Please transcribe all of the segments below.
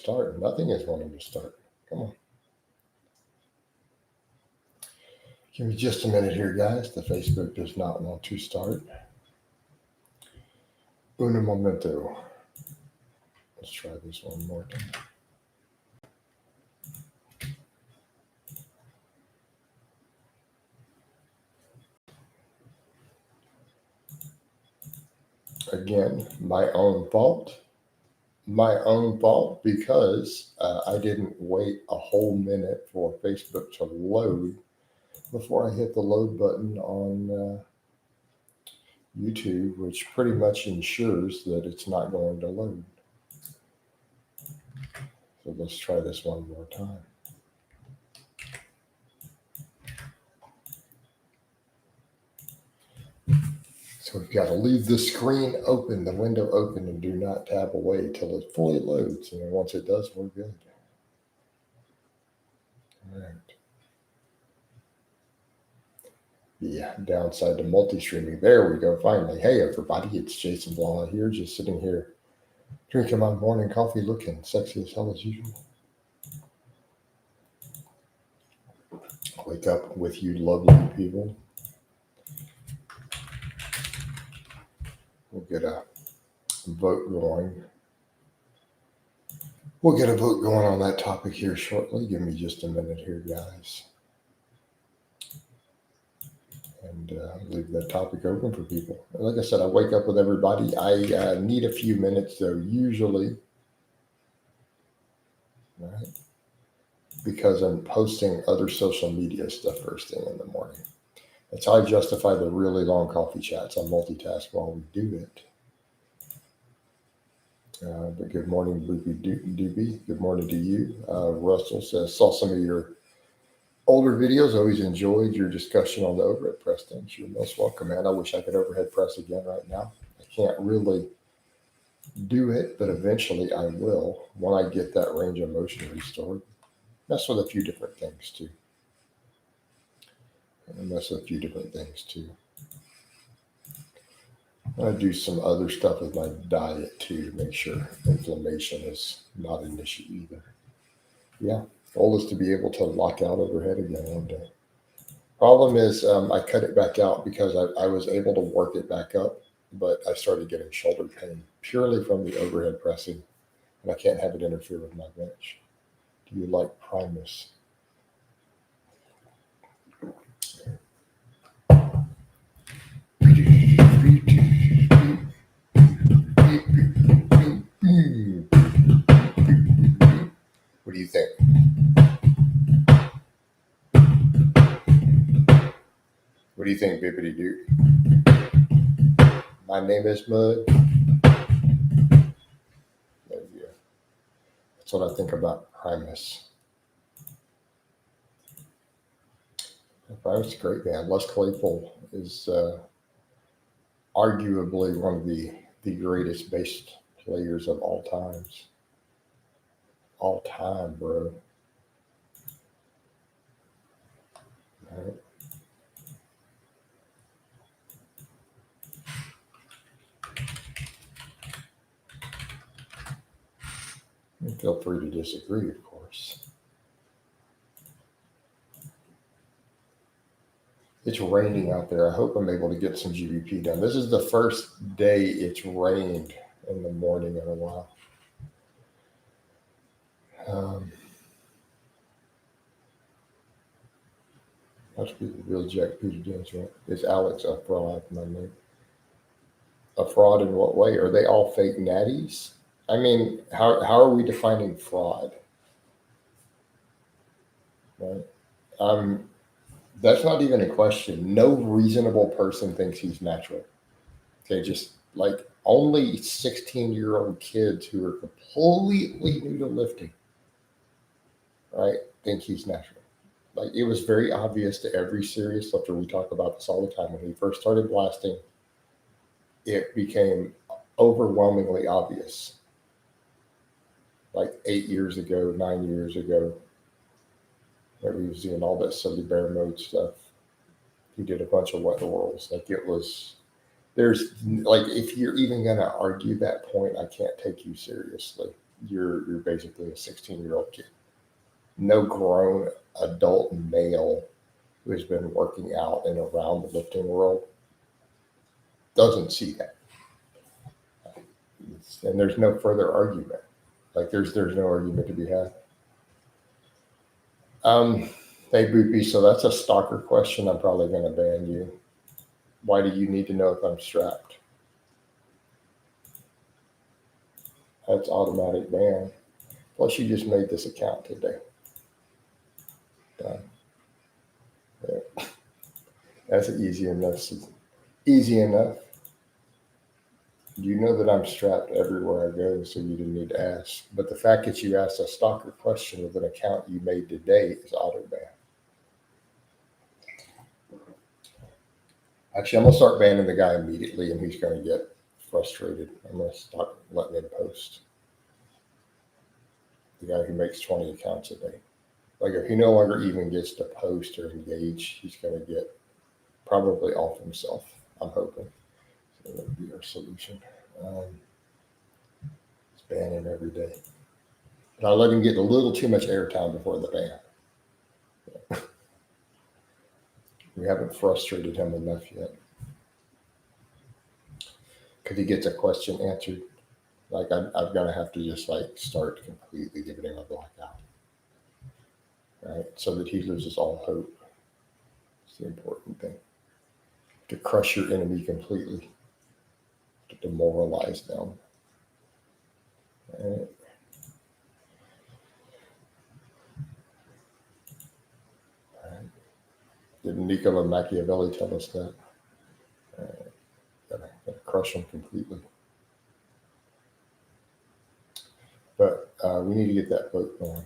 start. Nothing is wanting to start. Come on. Give me just a minute here, guys. The Facebook does not want to start. Un momento. Let's try this one more time. Again, my own fault. My own fault because I didn't wait a whole minute for Facebook to load before I hit the load button on YouTube, which pretty much ensures that it's not going to load. So let's try this one more time. So we've got to leave the screen open, the window open, and do not tab away till it fully loads. And then once it does, we're good. All right. The downside to multi-streaming. There we go, finally. Hey, everybody, it's Jason Blaha here, just sitting here drinking my morning coffee, looking sexy as hell as usual. Wake up with you lovely people. We'll get a vote going. We'll get a vote going on that topic here shortly. Give me just a minute here, guys. And leave that topic open for people. Like I said, I wake up with everybody. I need a few minutes, though, usually, right? Because I'm posting other social media stuff first thing in the morning. That's how I justify the really long coffee chats. I multitask while we do it. But good morning, Doobie. Good morning to you. Russell says, saw some of your older videos. Always enjoyed your discussion on the overhead press things. You're most welcome, man. I wish I could overhead press again right now. I can't really do it, but eventually I will when I get that range of motion restored. Mess with a few different things too. I do some other stuff with my diet too to make sure inflammation is not an issue either. Yeah, goal is to be able to lock out overhead again one day. Problem is I cut it back out because I was able to work it back up, but I started getting shoulder pain purely from the overhead pressing, and I can't have it interfere with my bench. Do you like Primus? What do you think? What do you think, Bippity Doo? My name is Mud. There you go. That's what I think about Primus. Primus is a great band. Les Claypool is arguably one of the greatest bass players of all times. All time, bro. All right. And feel free to disagree, of course. It's raining out there. I hope I'm able to get some GBP done. This is the first day it's rained in the morning in a while. Must be the real Jack Peter James, right? Is Alex a fraud? My name. A fraud in what way? Are they all fake natties? I mean, how are we defining fraud? Right? That's not even a question. No reasonable person thinks he's natural. Okay, just like only 16-year-old kids who are completely new to lifting, right, think he's natural. Like it was very obvious to every serious lifter. We talk about this all the time. When he first started blasting, it became overwhelmingly obvious. Like 8 years ago, 9 years ago, that he was doing all that silly bear mode stuff. He did a bunch of wet orals. Like it was, there's like, if you're even going to argue that point, I can't take you seriously. you're basically a 16-year-old kid. No grown adult male who has been working out and around the lifting world doesn't see that. And there's no further argument. Like there's no argument to be had. Hey Boopy, so that's a stalker question. I'm probably going to ban you. Why do you need to know if I'm strapped? That's automatic ban. Plus, you just made this account today. Done. Yeah. That's easy enough. Easy enough. You know that I'm strapped everywhere I go, so you didn't need to ask. But the fact that you asked a stalker question with an account you made today is auto ban. Actually, I'm going to start banning the guy immediately, and he's going to get frustrated. I'm going to start letting him post. The guy who makes 20 accounts a day. Like, if he no longer even gets to post or engage, he's going to get probably off himself, I'm hoping. So that would be our solution. Just ban him every day. But I'll let him get a little too much airtime before the ban. We haven't frustrated him enough yet. Because he gets a question answered. Like, I'm going to have to just, like, start completely giving him a blackout. Right? So that he loses all hope. It's the important thing. To crush your enemy completely. To demoralize them. Right? Right. Didn't Niccolo Machiavelli tell us that? Gotta crush them completely. But we need to get that vote going.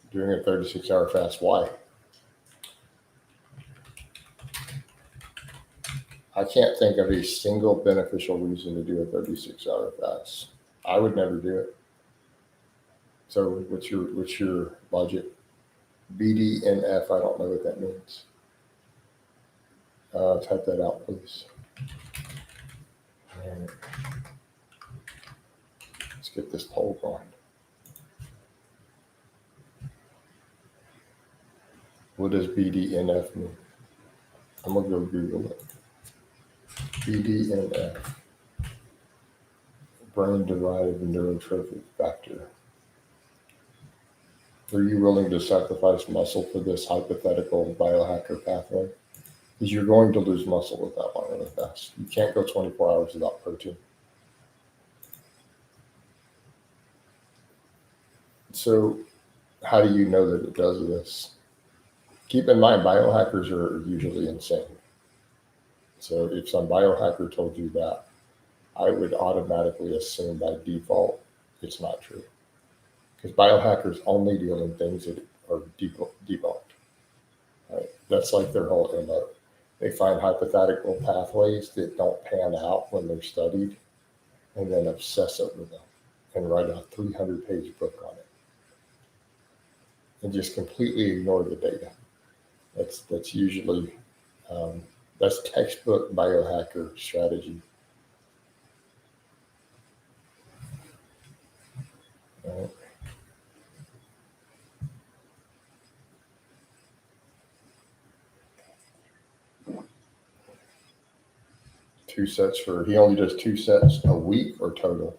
Doing a 36-hour fast. Why? I can't think of a single beneficial reason to do a 36-hour fast. I would never do it. So what's your logic? BDNF, I don't know what that means. Type that out, please. All right. Let's get this poll going. What does BDNF mean? I'm going to go Google it. BDNF. Brain-derived neurotrophic factor. Are you willing to sacrifice muscle for this hypothetical biohacker pathway? Because you're going to lose muscle with that one really fast. You can't go 24 hours without protein. So how do you know that it does this? Keep in mind, biohackers are usually insane. So if some biohacker told you that, I would automatically assume by default it's not true. Because biohackers only deal in things that are debunked. Right? That's like their whole MO. They find hypothetical pathways that don't pan out when they're studied and then obsess over them and write a 300-page book on it. And just completely ignore the data. That's usually, that's textbook biohacker strategy. Right? He only does 2 sets a week or total?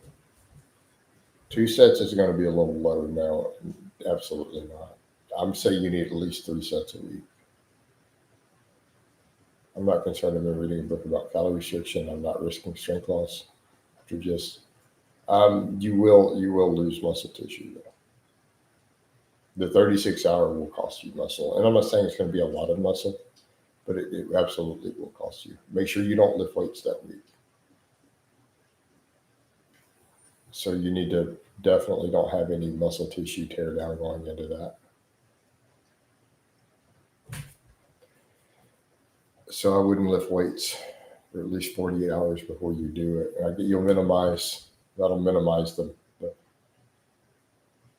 2 sets is going to be a little low. No, absolutely not. I'm saying you need at least 3 sets a week. I'm not concerned about reading a book about calorie restriction. I'm not risking strength loss. After just, you will lose muscle tissue though. The 36-hour will cost you muscle, and I'm not saying it's going to be a lot of muscle, but it absolutely will cost you. Make sure you don't lift weights that week. So you need to definitely don't have any muscle tissue tear down going into that. So I wouldn't lift weights for at least 48 hours before you do it. You'll minimize That'll minimize the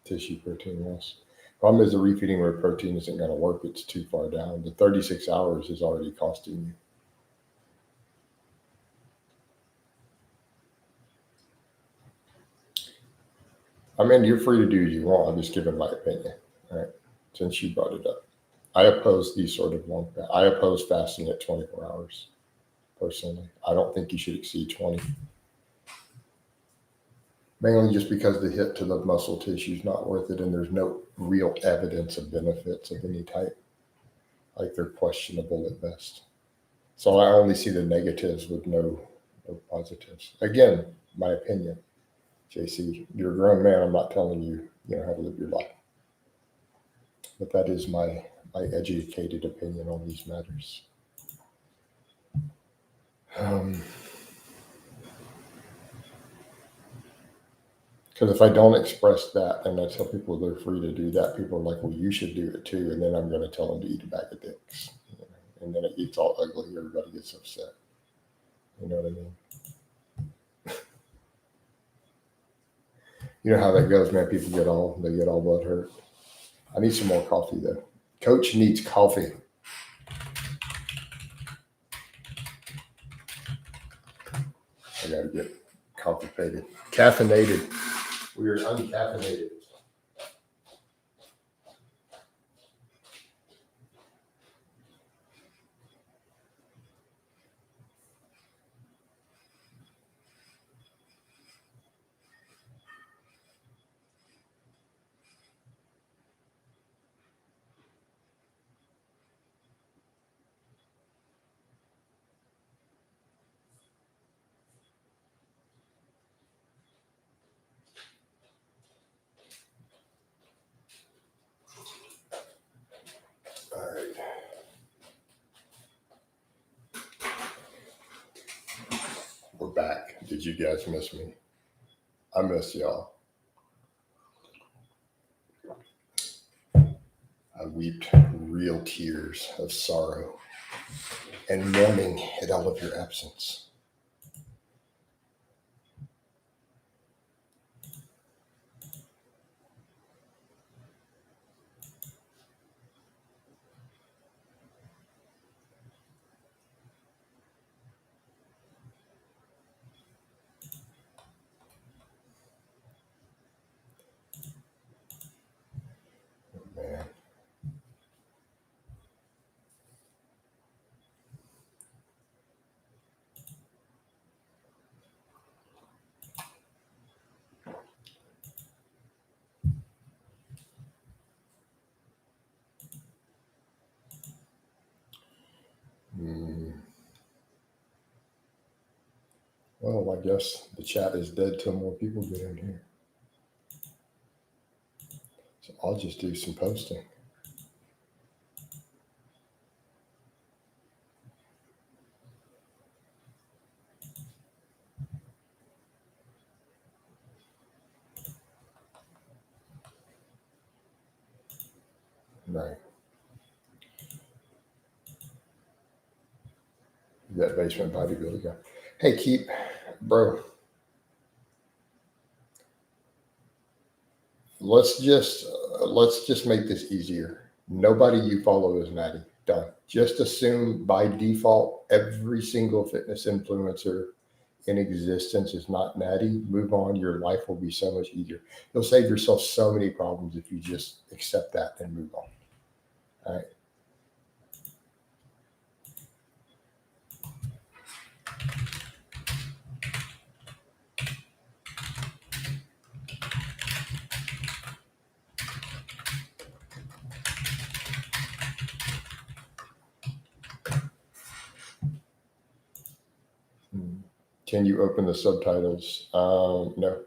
tissue protein loss. Problem is the refeeding with protein isn't going to work. It's too far down. The 36 hours is already costing you. I mean, you're free to do as you want. I'm just giving my opinion, right? Since you brought it up. I oppose these sort of long fast. I oppose fasting at 24 hours, personally. I don't think you should exceed 20. Mainly just because the hit to the muscle tissue is not worth it, and there's no real evidence of benefits of any type. Like they're questionable at best. So I only see the negatives with no positives. Again, my opinion. JC, you're a grown man. I'm not telling you, how to live your life. But that is my educated opinion on these matters. Because if I don't express that and I tell people they're free to do that, people are like, well, you should do it too. And then I'm going to tell them to eat a bag of dicks. And then it gets all ugly. Everybody gets upset. You know what I mean? You know how that goes, man. People get all butt hurt. I need some more coffee though. Coach needs coffee. I gotta get caffeinated. Caffeinated. We are uncaffeinated. All right. We're back. Did you guys miss me? I miss y'all. I wept real tears of sorrow and mourning at all of your absence. Man. Well, I guess the chat is dead till more people get in here. So I'll just do some posting. Right. That basement bodybuilder guy. Hey, bro. Let's just make this easier. Nobody you follow is Natty. Done. Just assume by default every single fitness influencer in existence is not Natty. Move on. Your life will be so much easier. You'll save yourself so many problems if you just accept that and move on. All right. Can you open the subtitles? No.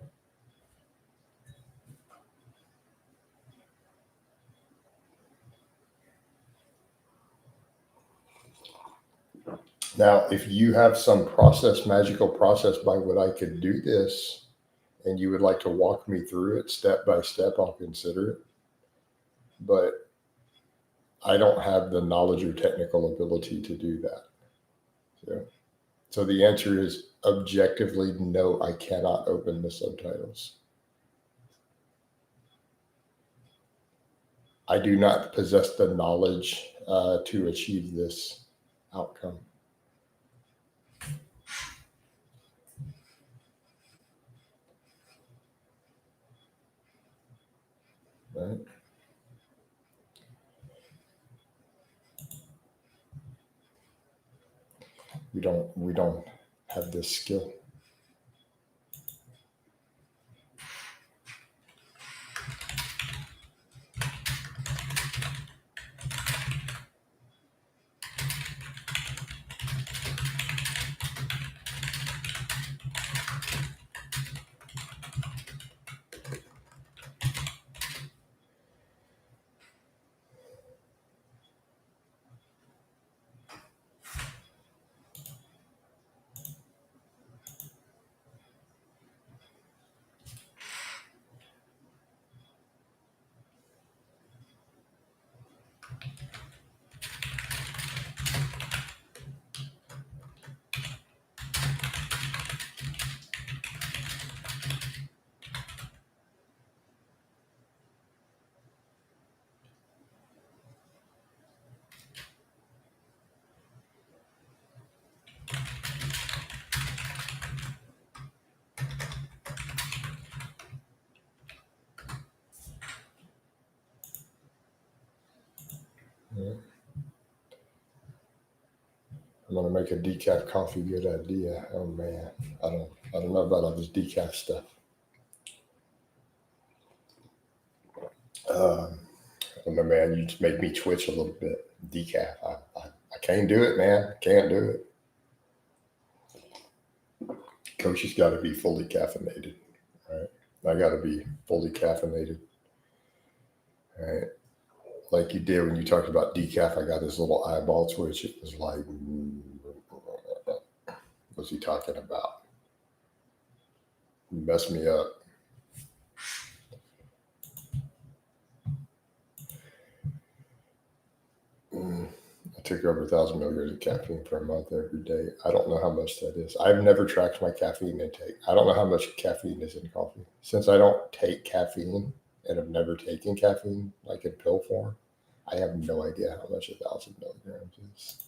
Now, if you have some magical process by what I could do this, and you would like to walk me through it step by step, I'll consider it. But I don't have the knowledge or technical ability to do that. So So the answer is objectively no, I cannot open the subtitles. I do not possess the knowledge to achieve this outcome. Right? We don't have this skill. Yeah. I'm gonna make a decaf coffee. Good idea. Oh man, I don't know about all this decaf stuff. I don't know, man. You just made me twitch a little bit. Decaf. I can't do it, man. Can't do it. Coach has got to be fully caffeinated, right? I got to be fully caffeinated, right? Like you did when you talked about decaf. I got this little eyeball twitch. It was like, what's he talking about? Messed me up. I took over 1,000 milligrams of caffeine for a month every day. I don't know how much that is. I've never tracked my caffeine intake. I don't know how much caffeine is in coffee. Since I don't take caffeine and have never taken caffeine, like in pill form, I have no idea how much 1,000 milligrams is.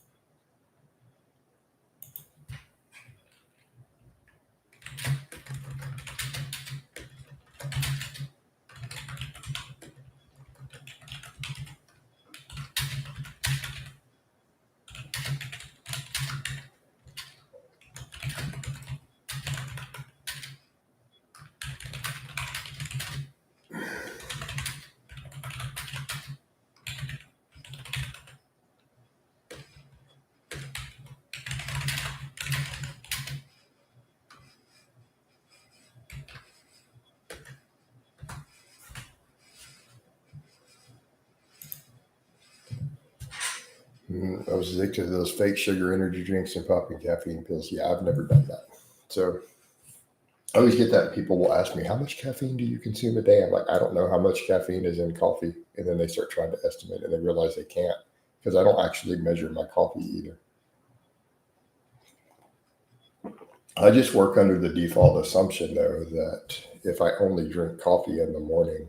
I was addicted to those fake sugar energy drinks and popping caffeine pills. Yeah, I've never done that. So I always get that people will ask me, how much caffeine do you consume a day? I'm like, I don't know how much caffeine is in coffee. And then they start trying to estimate and they realize they can't because I don't actually measure my coffee either. I just work under the default assumption, though, that if I only drink coffee in the morning,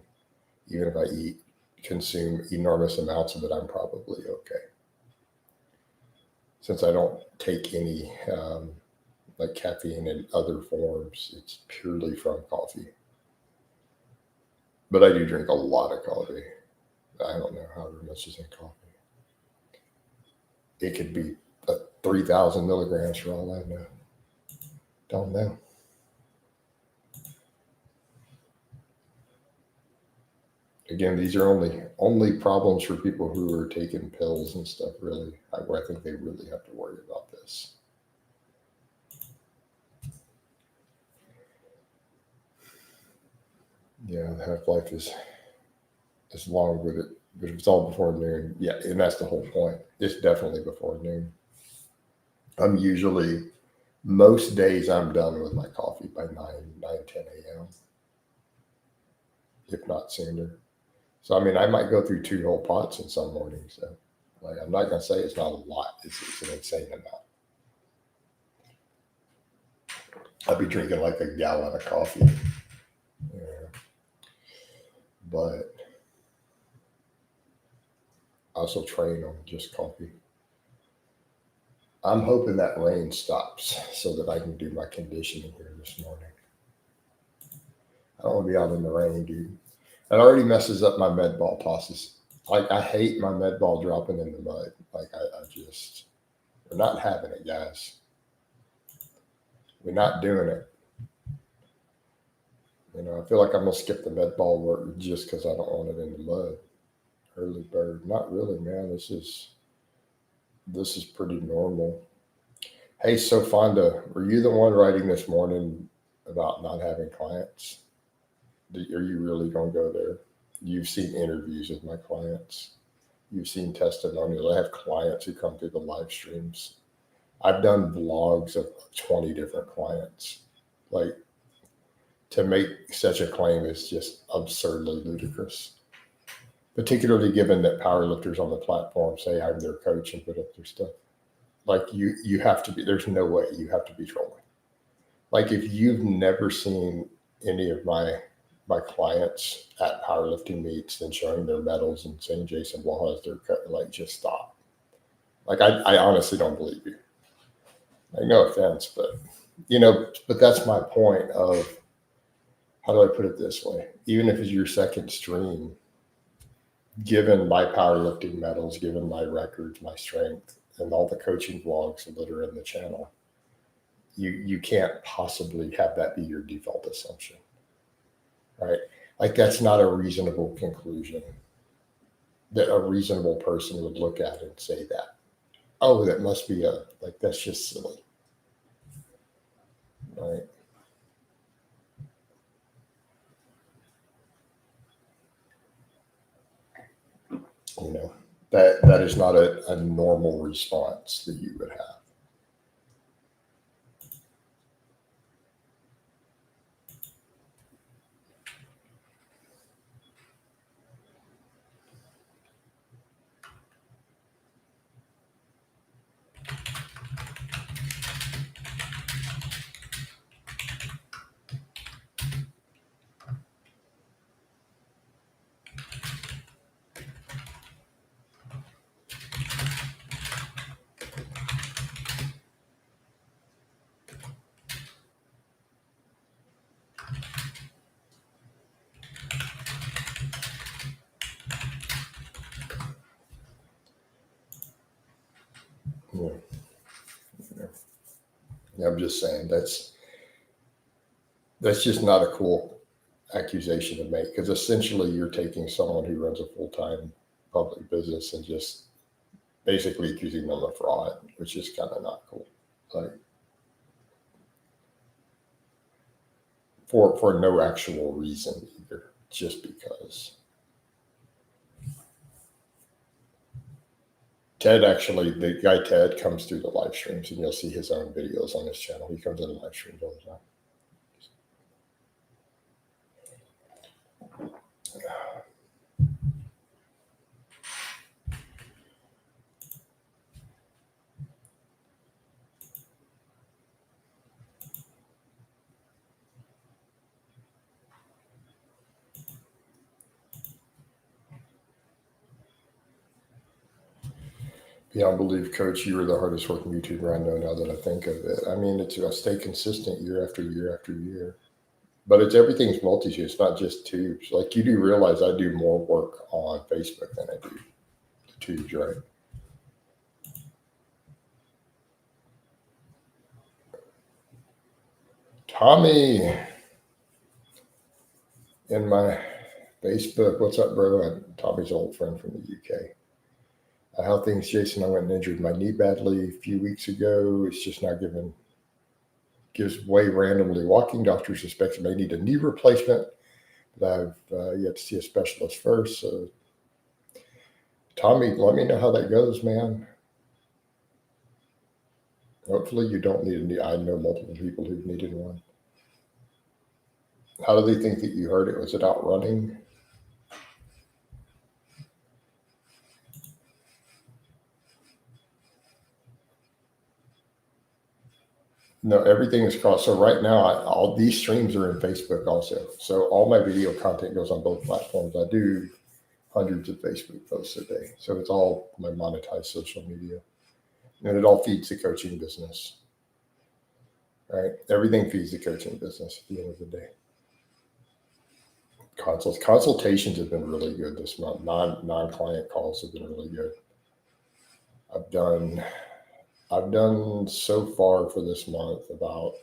even if I consume enormous amounts of it, I'm probably okay. Since I don't take any like caffeine in other forms, it's purely from coffee. But I do drink a lot of coffee. I don't know however much is in coffee. It could be 3,000 milligrams for all I know. Don't know. Again, these are only problems for people who are taking pills and stuff. Really, I think they really have to worry about this. Yeah, the half life is long with it, but if it's all before noon, yeah, and that's the whole point. It's definitely before noon. I'm usually most days I'm done with my coffee by 9, 10 a.m. if not sooner. So I mean, I might go through 2 whole pots in some mornings. So, like, I'm not gonna say it's not a lot. It's an insane amount. I'd be drinking like a gallon of coffee. Yeah. But I also train on just coffee. I'm hoping that rain stops so that I can do my conditioning here this morning. I don't want to be out in the rain, dude. It already messes up my med ball tosses. Like I hate my med ball dropping in the mud. Like I just we're not having it, guys. We're not doing it. I feel like I'm gonna skip the med ball work just because I don't want it in the mud. Early bird. Not really, man. This is pretty normal. Hey, so Fonda, were you the one writing this morning about not having clients? Are you really gonna go there? You've seen interviews with my clients. You've seen testimonials. I have clients who come through the live streams. I've done vlogs of 20 different clients. Like to make such a claim is just absurdly ludicrous, particularly given that powerlifters on the platform say I'm their coach and put up their stuff. Like you have to be. There's no way you have to be trolling. Like if you've never seen any of my clients at powerlifting meets and showing their medals and saying Jason Blaha is their coach, like just stop. Like I honestly don't believe you. Like no offense, but that's my point of how do I put it this way? Even if it's your second stream, given my powerlifting medals, given my records, my strength, and all the coaching vlogs that are in the channel, you can't possibly have that be your default assumption, right? Like that's not a reasonable conclusion that a reasonable person would look at and say that. Oh, that must be that's just silly, right? That is not a normal response that you would have. Yeah. I'm just saying that's just not a cool accusation to make because essentially you're taking someone who runs a full-time public business and just basically accusing them of fraud, which is kind of not cool. Like for no actual reason either, just because. The guy Ted comes through the live streams and you'll see his own videos on his channel. He comes in the live streams all the time. Beyond belief, coach, you are the hardest working YouTuber I know now that I think of it. I mean, I stay consistent year after year after year. But everything's multi-tube. It's not just tubes. Like you do realize I do more work on Facebook than I do the tubes, right? Tommy in my Facebook. What's up, bro? Tommy's old friend from the UK. How things, Jason? I went and injured my knee badly a few weeks ago. It's just now gives way randomly. Walking doctor suspects I may need a knee replacement, but I've yet to see a specialist first. So, Tommy, let me know how that goes, man. Hopefully, you don't need a knee. I know multiple people who've needed one. How do they think that you heard it? Was it out running? No, everything is crossed. So right now, all these streams are in Facebook also. So all my video content goes on both platforms. I do hundreds of Facebook posts a day. So it's all my monetized social media. And it all feeds the coaching business. Right? Everything feeds the coaching business at the end of the day. Consultations have been really good this month. Non-client calls have been really good. I've done so far for this month about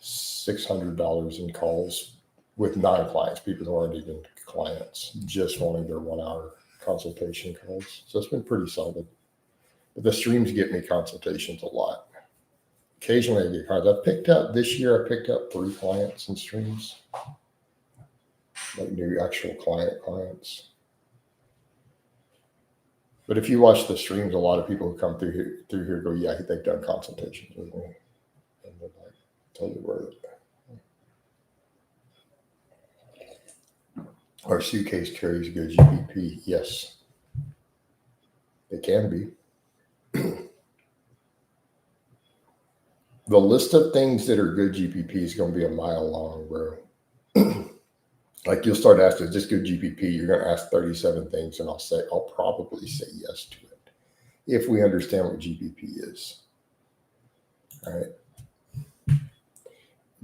$600 in calls with non-clients, people who aren't even clients, just wanting their 1 hour consultation calls. So it's been pretty solid. But the streams get me consultations a lot. Occasionally I get cards. This year I picked up 3 clients in streams, like new actual clients. But if you watch the streams, a lot of people who come through here go, yeah, they've done consultations with me. And they're like, totally worth it. Our suitcase carries good GPP. Yes, it can be. The list of things that are good GPP is going to be a mile long, bro. Like you'll start asking, is this good GPP? You're going to ask 37 things, and I'll probably say yes to it if we understand what GPP is. All right.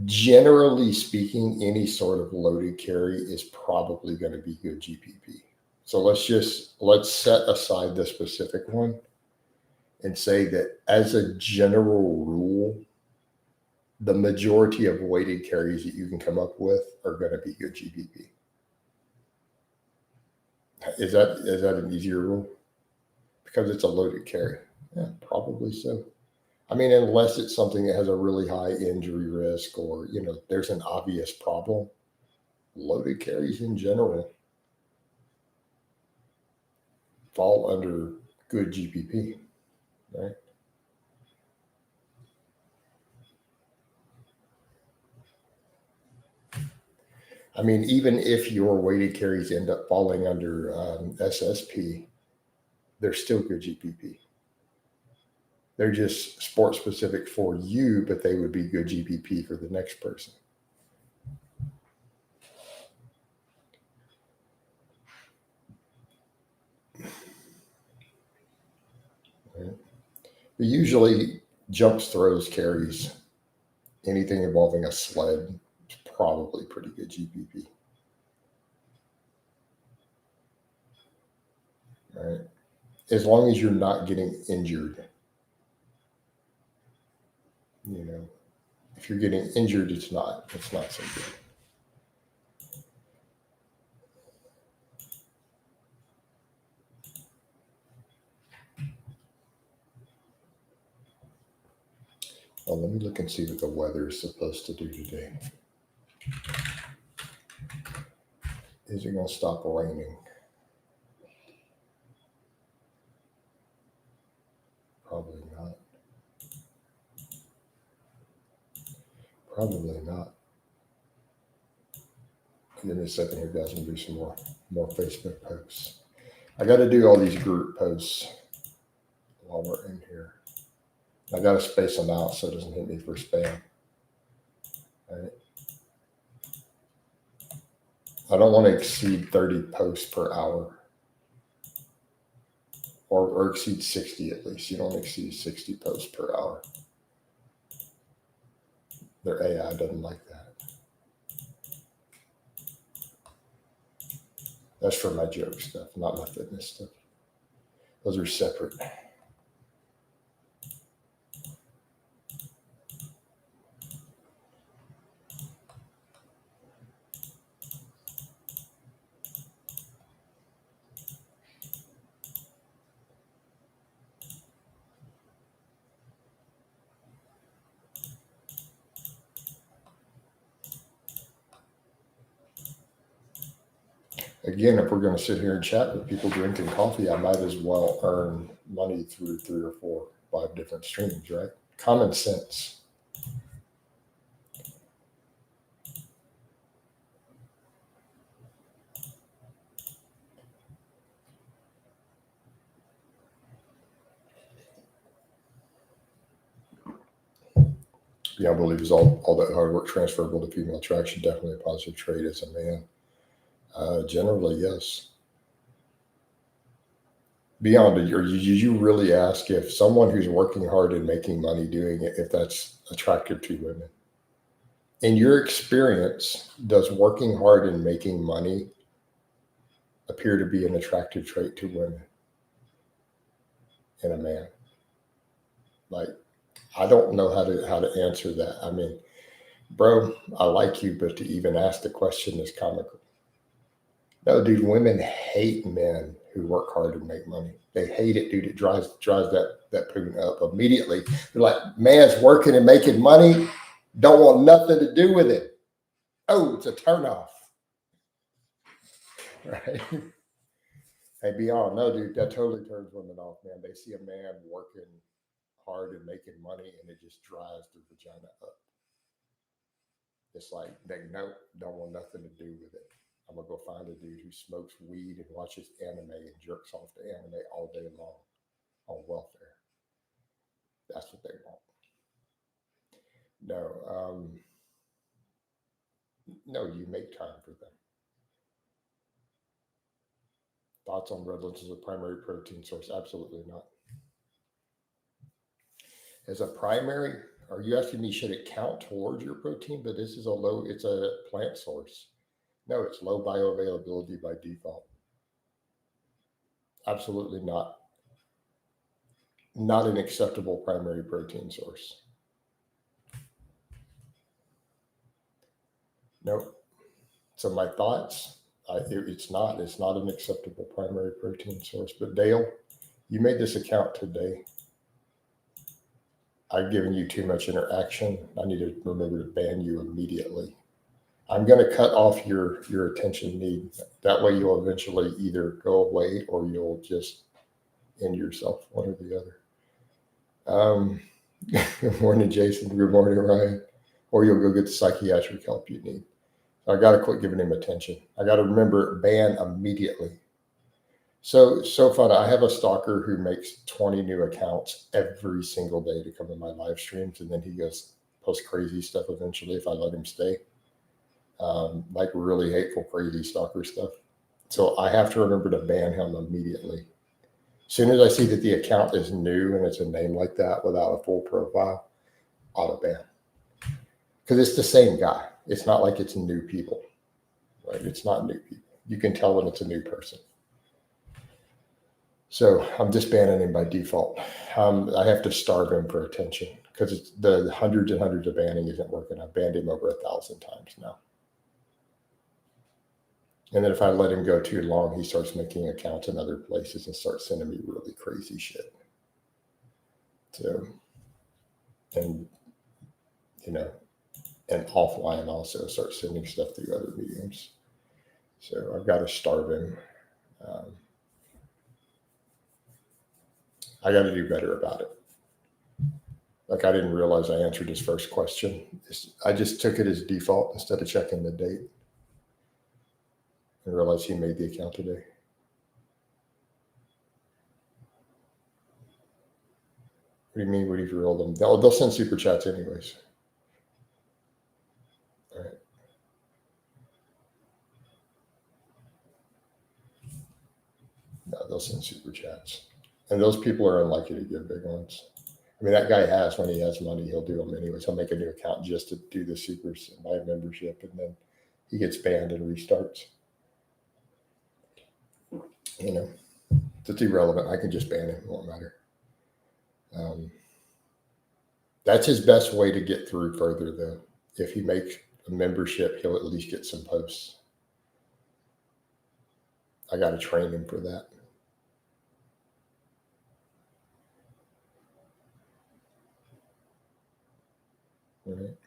Generally speaking, any sort of loaded carry is probably going to be good GPP. So let's set aside the specific one and say that as a general rule, the majority of weighted carries that you can come up with are going to be good GPP. Is that an easier rule? Because it's a loaded carry. Yeah, probably so. I mean, unless it's something that has a really high injury risk or, there's an obvious problem, loaded carries in general fall under good GPP, right? I mean, even if your weighted carries end up falling under SSP, they're still good GPP. They're just sport specific for you, but they would be good GPP for the next person. Right? But usually jumps, throws, carries, anything involving a sled is probably pretty good GPP. Right? As long as you're not getting injured. If you're getting injured, it's not so good. Well, let me look and see what the weather is supposed to do today. Is it going to stop raining? Probably not. Probably not. Give me a second here, guys. I'm going to do some more Facebook posts. I got to do all these group posts while we're in here. I got to space them out so it doesn't hit me for spam. All right. I don't want to exceed 30 posts per hour. Or exceed 60 at least. You don't exceed 60 posts per hour. Their AI doesn't like that. That's for my joke stuff, not my fitness stuff. Those are separate. Again, if we're going to sit here and chat with people drinking coffee, I might as well earn money through 3 or 4, 5 different streams, right? Common sense. beyond belief is all that hard work transferable to female attraction. Definitely a positive trait as a man. Generally, yes. Beyond it, you really ask if someone who's working hard and making money doing it, if that's attractive to women? In your experience, does working hard and making money appear to be an attractive trait to women in a man? Like, I don't know how to answer that. I mean, bro, I like you, but to even ask the question is comical. No, dude, women hate men who work hard and make money. They hate it, dude. It drives that poon up immediately. They're like, man's working and making money, don't want nothing to do with it. Oh, it's a turnoff. Right? Hey, beyond, no, dude, that totally turns women off, man. They see a man working hard and making money, and it just drives their vagina up. It's like, they don't want nothing to do with it. I'm gonna go find a dude who smokes weed and watches anime and jerks off to anime all day long on welfare. That's what they want. No, no, you make time for them. Thoughts on red lentils as a primary protein source? Absolutely not. As a primary, are you asking me should it count towards your protein? But this is it's a plant source. No, it's low bioavailability by default. Absolutely not. Not an acceptable primary protein source. Nope. So my thoughts, it's not. It's not an acceptable primary protein source. But Dale, you made this account today. I've given you too much interaction. I need to remember to ban you immediately. I'm going to cut off your attention need. That way you'll eventually either go away or you'll just end yourself, one or the other. Good morning, Jason. Good morning, Ryan. Or you'll go get the psychiatric help you need. So I got to quit giving him attention. I got to remember ban immediately. So fun. I have a stalker who makes 20 new accounts every single day to come in my live streams. And then he goes post crazy stuff eventually if I let him stay. Like really hateful, crazy stalker stuff. So I have to remember to ban him immediately. As soon as I see that the account is new and it's a name like that without a full profile, auto ban. Because it's the same guy. It's not like it's new people, right? It's not new people. You can tell when it's a new person. So I'm just banning him by default. I have to starve him for attention because the hundreds and hundreds of banning isn't working. I've banned him over 1,000 times now. And then if I let him go too long, he starts making accounts in other places and starts sending me really crazy shit. So, and, and offline also starts sending stuff through other mediums. So I've got to starve him. I got to do better about it. Like I didn't realize I answered his first question. I just took it as default instead of checking the date. And realized he made the account today. What do you mean? What do you roll them? They'll send super chats anyways. All right. No, they'll send super chats. And those people are unlikely to give big ones. I mean, that guy when he has money, he'll do them anyways. He'll make a new account just to do the supers and buy a membership. And then he gets banned and restarts. It's irrelevant. I can just ban him. It won't matter. That's his best way to get through further, though. If he makes a membership, he'll at least get some posts. I got to train him for that. All right.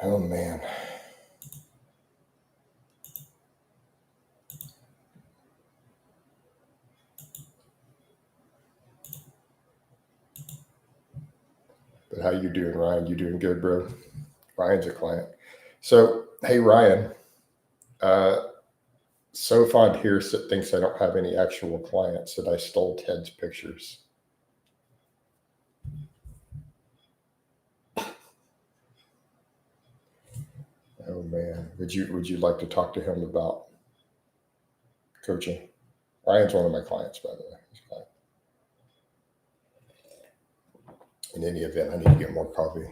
Oh, man. But how you doing, Ryan? You doing good, bro? Ryan's a client. So, hey, Ryan. Sofond here thinks I don't have any actual clients, that I stole Ted's pictures. man, would you like to talk to him about coaching? Ryan's one of my clients, by the way. In any event, I need to get more coffee.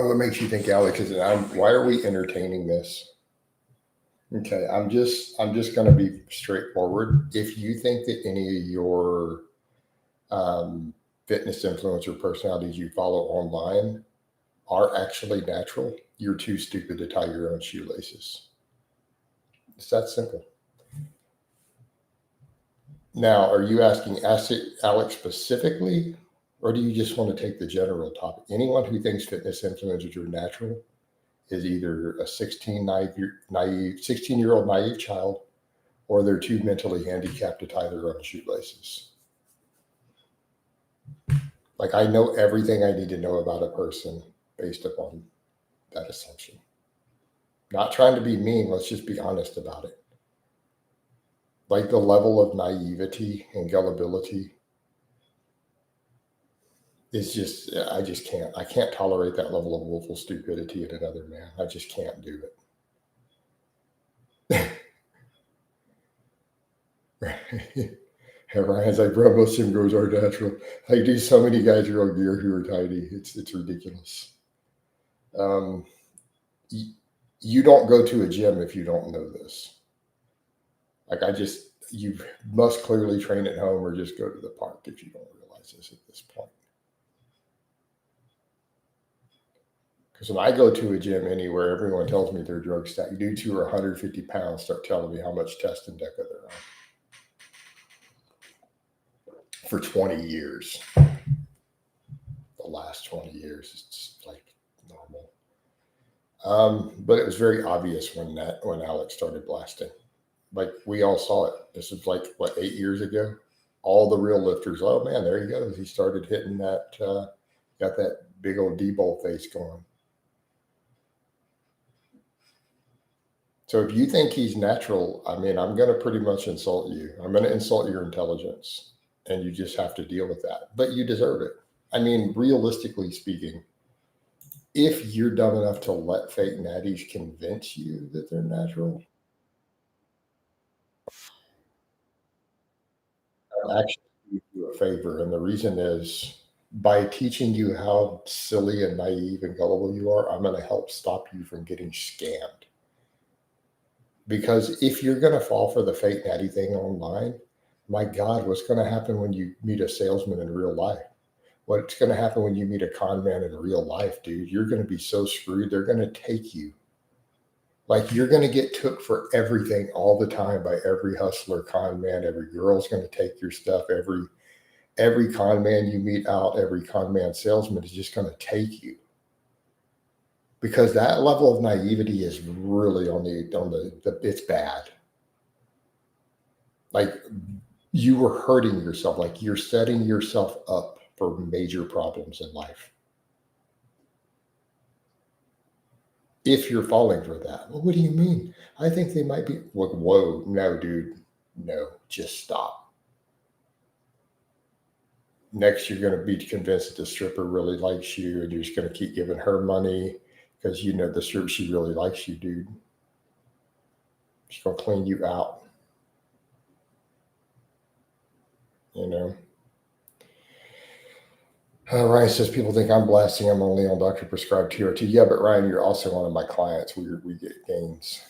What makes you think Alex is? Why are we entertaining this? Okay, I'm just going to be straightforward. If you think that any of your fitness influencer personalities you follow online are actually natural, you're too stupid to tie your own shoelaces. It's that simple. Now, are you asking Alex specifically, or do you just want to take the general topic? Anyone who thinks fitness influencers are natural is either a 16-year-old naive child, or they're too mentally handicapped to tie their own shoelaces. Like, I know everything I need to know about a person based upon that assumption. Not trying to be mean, let's just be honest about it. Like, the level of naivety and gullibility is just, I just can't. I can't tolerate that level of willful stupidity in another man. I just can't do it. Right. Ryan's like, bro, most gym goes are natural. Like, dude, so many guys are on gear who are tiny. It's ridiculous. You don't go to a gym if you don't know this. Like, you must clearly train at home or just go to the park if you don't realize this at this point. Because when I go to a gym anywhere, everyone tells me they're drug stacked. Dudes who are 150 pounds start telling me how much test and DECA they're on. For 20 years. The last 20 years, it's like normal. But it was very obvious when Alex started blasting. Like, we all saw it. This was like, what, 8 years ago? All the real lifters, oh man, there he goes. He started hitting that, got that big old D-bowl face going. So if you think he's natural, I mean, I'm going to pretty much insult you. I'm going to insult your intelligence, and you just have to deal with that. But you deserve it. I mean, realistically speaking, if you're dumb enough to let fake natties convince you that they're natural, I'll actually do you a favor. And the reason is, by teaching you how silly and naive and gullible you are, I'm going to help stop you from getting scammed. Because if you're going to fall for the fake natty thing online, my God, what's going to happen when you meet a salesman in real life? What's going to happen when you meet a con man in real life, dude? You're going to be so screwed. They're going to take you. Like, you're going to get took for everything all the time by every hustler, con man. Every girl's going to take your stuff. Every con man you meet out, every con man salesman is just going to take you. Because that level of naivety is really on the it's bad. Like, you were hurting yourself. Like, you're setting yourself up for major problems in life. If you're falling for that. Well, what do you mean? I think they might be like, whoa, no, dude. No, just stop. Next, you're going to be convinced that the stripper really likes you, and you're just going to keep giving her money because you know the stripper, she really likes you, dude. She's going to clean you out. You know? Ryan says, people think I'm blasting. I'm only on doctor prescribed TRT. Yeah, but Ryan, you're also one of my clients. We get gains.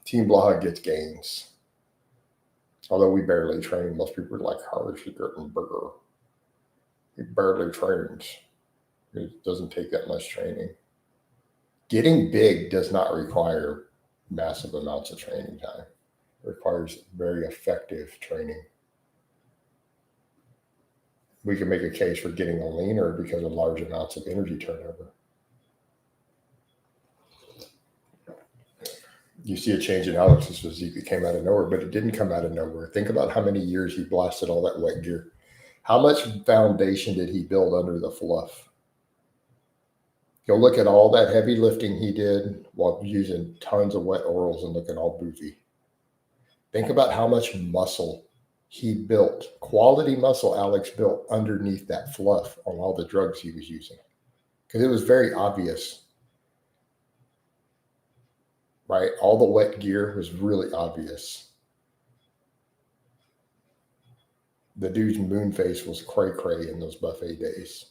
Team Blaha gets gains. Although we barely train. Most people are like Harsh, Gert, and Burger. He barely trains. It doesn't take that much training. Getting big does not require massive amounts of training time. It requires very effective training. We can make a case for getting leaner because of large amounts of energy turnover. You see a change in Alex's physique. It came out of nowhere, but it didn't come out of nowhere. Think about how many years he blasted all that wet gear. How much foundation did he build under the fluff? Go look at all that heavy lifting he did while using tons of wet orals and looking all boofy. Think about how much muscle he built, quality muscle Alex built underneath that fluff on all the drugs he was using. Because it was very obvious, right? All the wet gear was really obvious. The dude's moon face was cray-cray in those buffet days.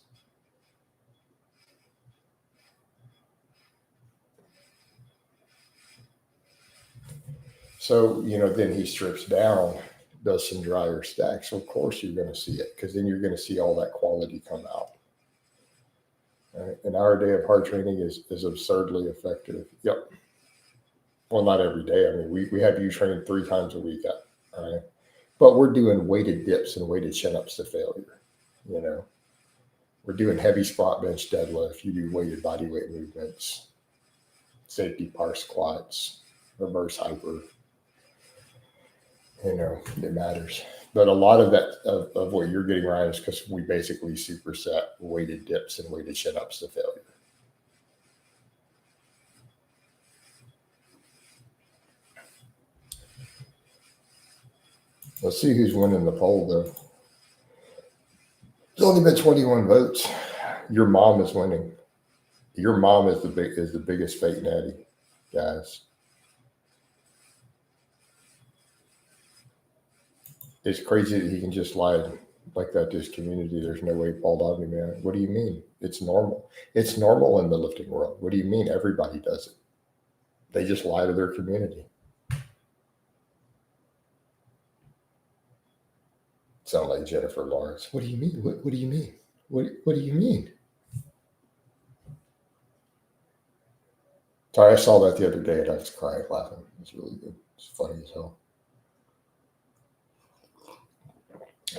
So, then he strips down, does some drier stacks. So of course you're going to see it, because then you're going to see all that quality come out. Right? An hour a day of hard training is absurdly effective. Yep. Well, not every day. I mean, we have you train 3 times a week. All right. But we're doing weighted dips and weighted chin-ups to failure. We're doing heavy squat, bench, deadlift. You do weighted body weight movements, safety par squats, reverse hyper. It matters. But a lot of that, of what you're getting, Ryan, is because we basically superset weighted dips and weighted chin-ups to failure. Let's see who's winning the poll, though. There's only been 21 votes. Your mom is winning. Your mom is the biggest fake natty, guys. It's crazy that he can just lie like that to his community. There's no way Paul Dodney, man. What do you mean? It's normal. It's normal in the lifting world. What do you mean? Everybody does it. They just lie to their community. Sound like Jennifer Lawrence. What do you mean? What do you mean? What do you mean? Sorry, I saw that the other day and I was crying, laughing. It was really good. It's funny as hell.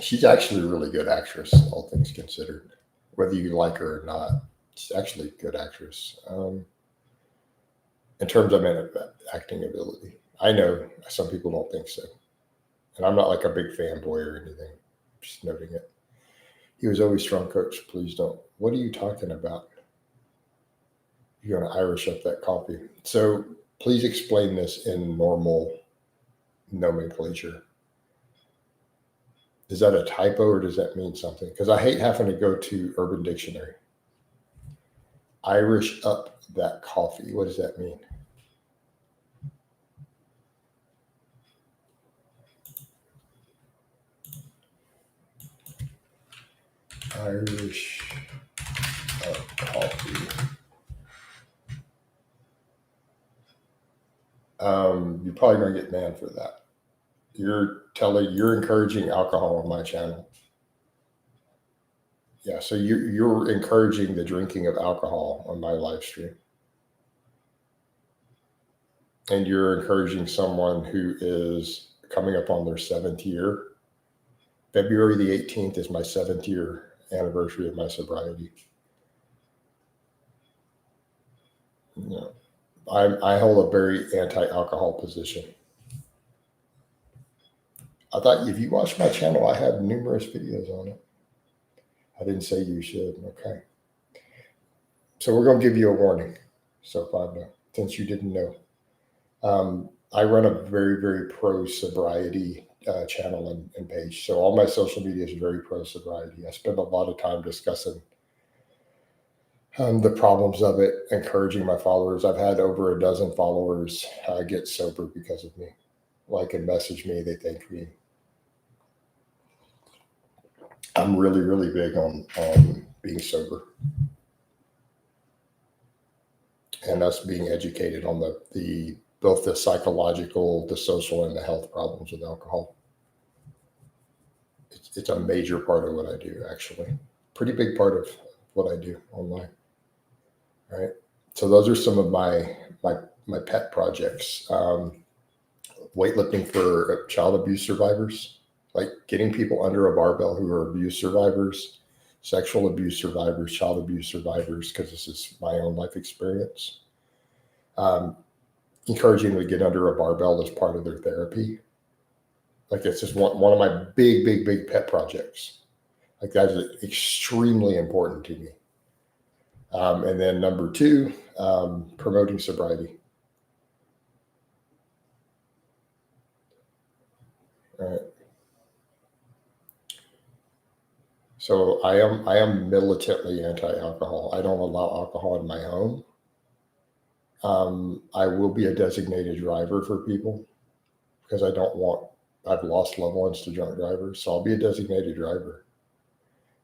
She's actually a really good actress, all things considered. Whether you like her or not, she's actually a good actress. In terms of acting ability, I know some people don't think so. And I'm not like a big fanboy or anything. Just noting it. He was always strong, coach. Please don't. What are you talking about? You're going to Irish up that coffee. So please explain this in normal nomenclature. Is that a typo or does that mean something? Because I hate having to go to Urban Dictionary. Irish up that coffee. What does that mean? Irish up coffee. You're probably going to get banned for that. You're encouraging alcohol on my channel. Yeah, so you're encouraging the drinking of alcohol on my live stream. And you're encouraging someone who is coming up on their 7th year. February the 18th is my 7th year anniversary of my sobriety. Yeah. I hold a very anti-alcohol position. I thought if you watch my channel, I have numerous videos on it. I didn't say you should. Okay. So we're going to give you a warning so far now, since you didn't know. I run a very, very pro-sobriety channel and page. So all my social media is very pro-sobriety. I spend a lot of time discussing the problems of it, encouraging my followers. I've had over a dozen followers get sober because of me. Like and message me, they thank me. I'm really, really big on being sober and us being educated on the both the psychological, the social, and the health problems with alcohol. It's a major part of what I do, actually. pretty big part of what I do online. Right. So those are some of my pet projects. Weightlifting for child abuse survivors, like getting people under a barbell who are abuse survivors, sexual abuse survivors, child abuse survivors, because this is my own life experience. Encouraging them to get under a barbell as part of their therapy. Like it's just one of my big pet projects. Like that is extremely important to me. And then number 2, promoting sobriety. All right. So I am militantly anti-alcohol. I don't allow alcohol in my home. I will be a designated driver for people because I've lost loved ones to drunk drivers. So I'll be a designated driver.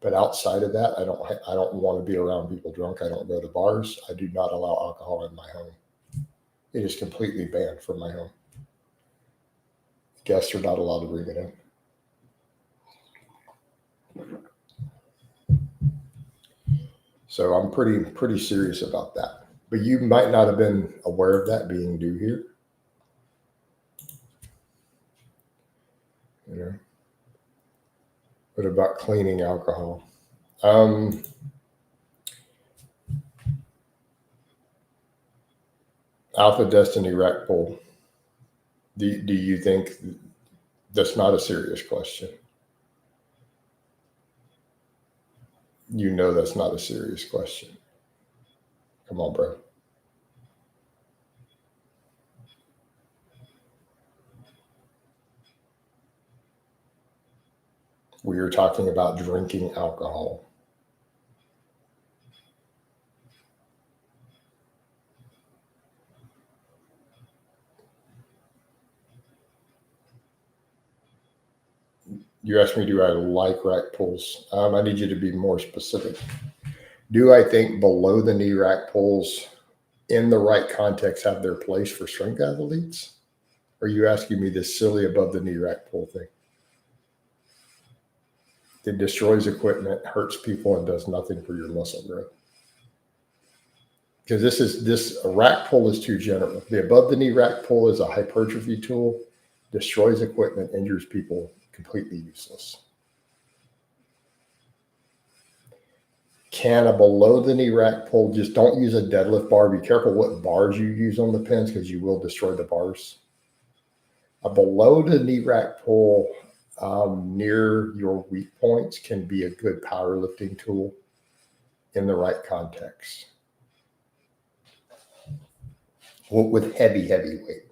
But outside of that, I don't want to be around people drunk. I don't go to bars. I do not allow alcohol in my home. It is completely banned from my home. Guests are not allowed to bring it in. So I'm pretty serious about that. But you might not have been aware of that being due here. You know. What about cleaning alcohol? Alpha Destiny rack pull. Do you think that's not a serious question? You know that's not a serious question. Come on, bro. We are talking about drinking alcohol. You asked me, do I like rack pulls? I need you to be more specific. Do I think below the knee rack pulls in the right context have their place for strength athletes? Or are you asking me this silly above the knee rack pull thing? It destroys equipment, hurts people, and does nothing for your muscle growth. Because this rack pull is too general. The above the knee rack pull is a hypertrophy tool, destroys equipment, injures people, completely useless. Can a below the knee rack pull, just don't use a deadlift bar. Be careful what bars you use on the pins because you will destroy the bars. A below the knee rack pull near your weak points can be a good powerlifting tool in the right context. With heavy weight,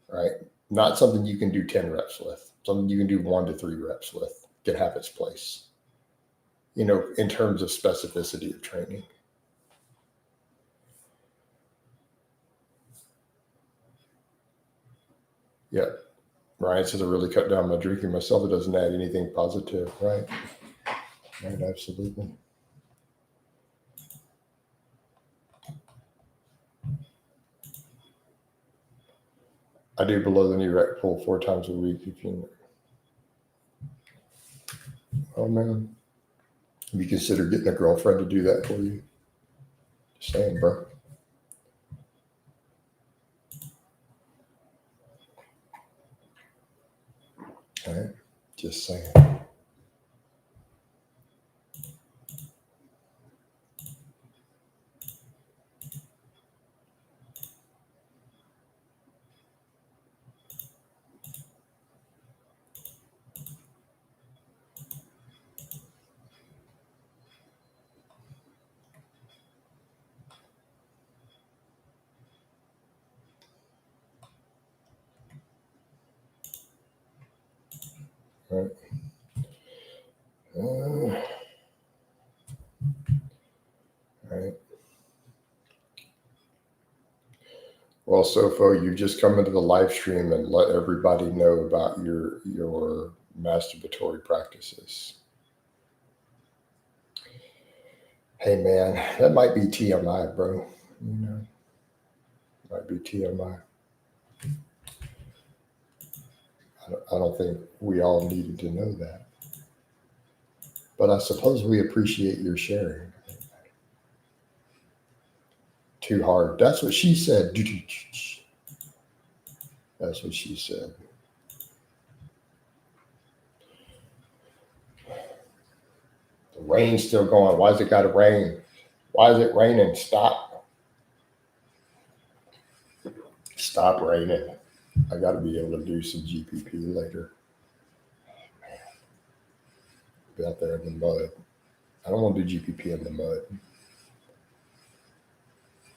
right? Not something you can do 10 reps with, something you can do 1 to 3 reps with, can have its place, you know, in terms of specificity of training. Yeah. Ryan says I really cut down my drinking myself. It doesn't add anything positive, right? Right, absolutely. I do below the knee rack pull 4 times a week. If you, oh man, have you consider getting a girlfriend to do that for you? Just saying, bro. All right, just saying. All right. All right. Well, Sofo, you just come into the live stream and let everybody know about your masturbatory practices. Hey, man, that might be TMI, bro. You know, might be TMI. I don't think we all needed to know that. But I suppose we appreciate your sharing. Too hard. That's what she said. That's what she said. The rain's still going. Why's it got to rain? Why is it raining? Stop. Stop raining. I got to be able to do some GPP later. Be out there in the mud. I don't want to do GPP in the mud.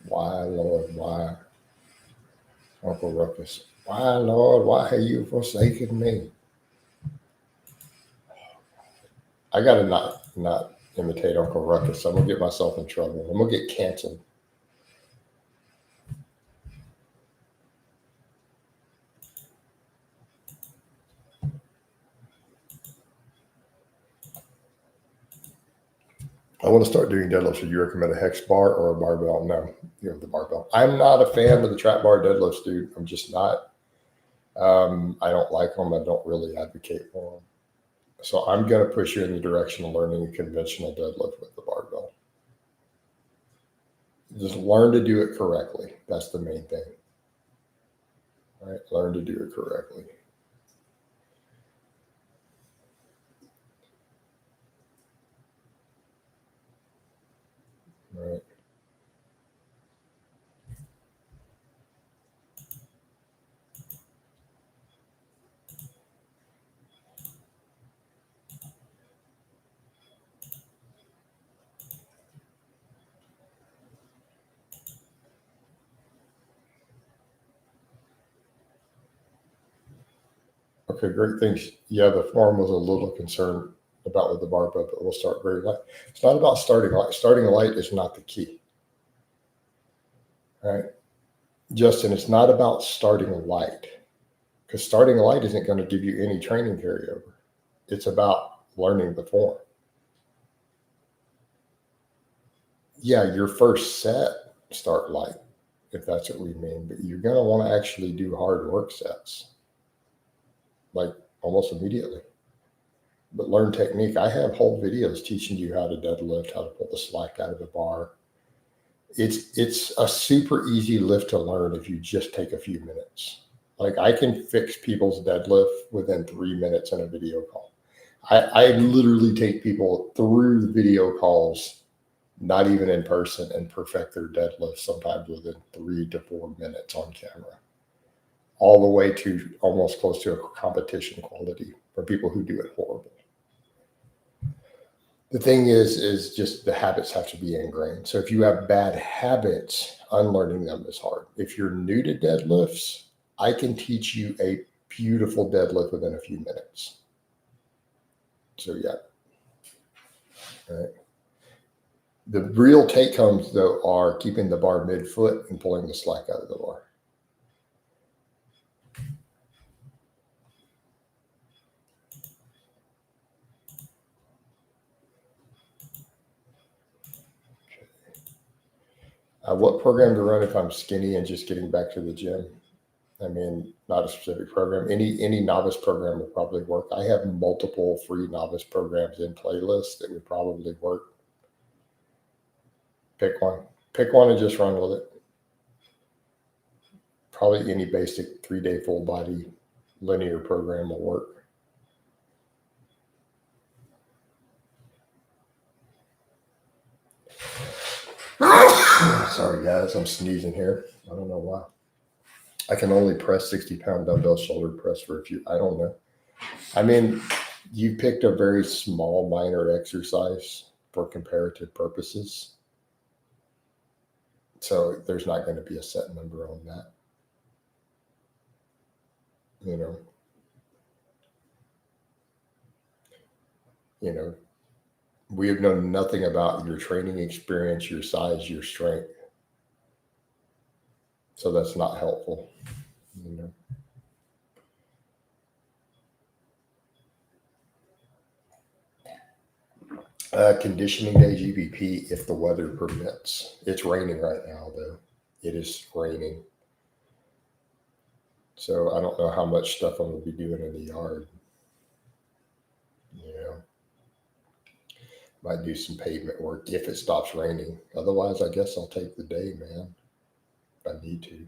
Why, Lord, why? Uncle Ruckus. Why, Lord, why have you forsaken me? I got to not imitate Uncle Ruckus. I'm going to get myself in trouble. I'm going to get canceled. I want to start doing deadlifts. Would you recommend a hex bar or a barbell? No, you have the barbell. I'm not a fan of the trap bar deadlifts, dude. I'm just not. I don't like them. I don't really advocate for them. So I'm going to push you in the direction of learning a conventional deadlift with the barbell. Just learn to do it correctly. That's the main thing. All right? Learn to do it correctly. All right. Okay, great. Thanks. Yeah, the forum was a little concerned about with the barbell, but we'll start very light. It's not about starting light. Starting light is not the key. All right. Justin, it's not about starting light, because starting light isn't going to give you any training carryover. It's about learning the form. Yeah, your first set, start light, if that's what we mean, but you're going to want to actually do hard work sets, like almost immediately. But learn technique. I have whole videos teaching you how to deadlift, how to pull the slack out of the bar. It's a super easy lift to learn if you just take a few minutes. Like I can fix people's deadlift within 3 minutes in a video call. I literally take people through the video calls, not even in person, and perfect their deadlift sometimes within 3 to 4 minutes on camera, all the way to almost close to a competition quality for people who do it horrible. The thing is just the habits have to be ingrained. So if you have bad habits, unlearning them is hard. If you're new to deadlifts, I can teach you a beautiful deadlift within a few minutes. So yeah. All right. The real take homes though are keeping the bar mid-foot and pulling the slack out of the bar. What program to run if I'm skinny and just getting back to the gym? I mean, not a specific program. Any novice program would probably work. I have multiple free novice programs in playlists that would probably work. Pick one. Pick one and just run with it. Probably any basic 3-day full body linear program will work. Sorry, guys, I'm sneezing here. I don't know why. I can only press 60-pound dumbbell shoulder press for a few. I don't know. I mean, you picked a very small, minor exercise for comparative purposes. So there's not going to be a set number on that. You know, we have known nothing about your training experience, your size, your strength. So that's not helpful. Conditioning day GBP if the weather permits. It's raining right now, though. It is raining. So I don't know how much stuff I'm going to be doing in the yard. Might do some pavement work if it stops raining. Otherwise, I guess I'll take the day, man. If I need to.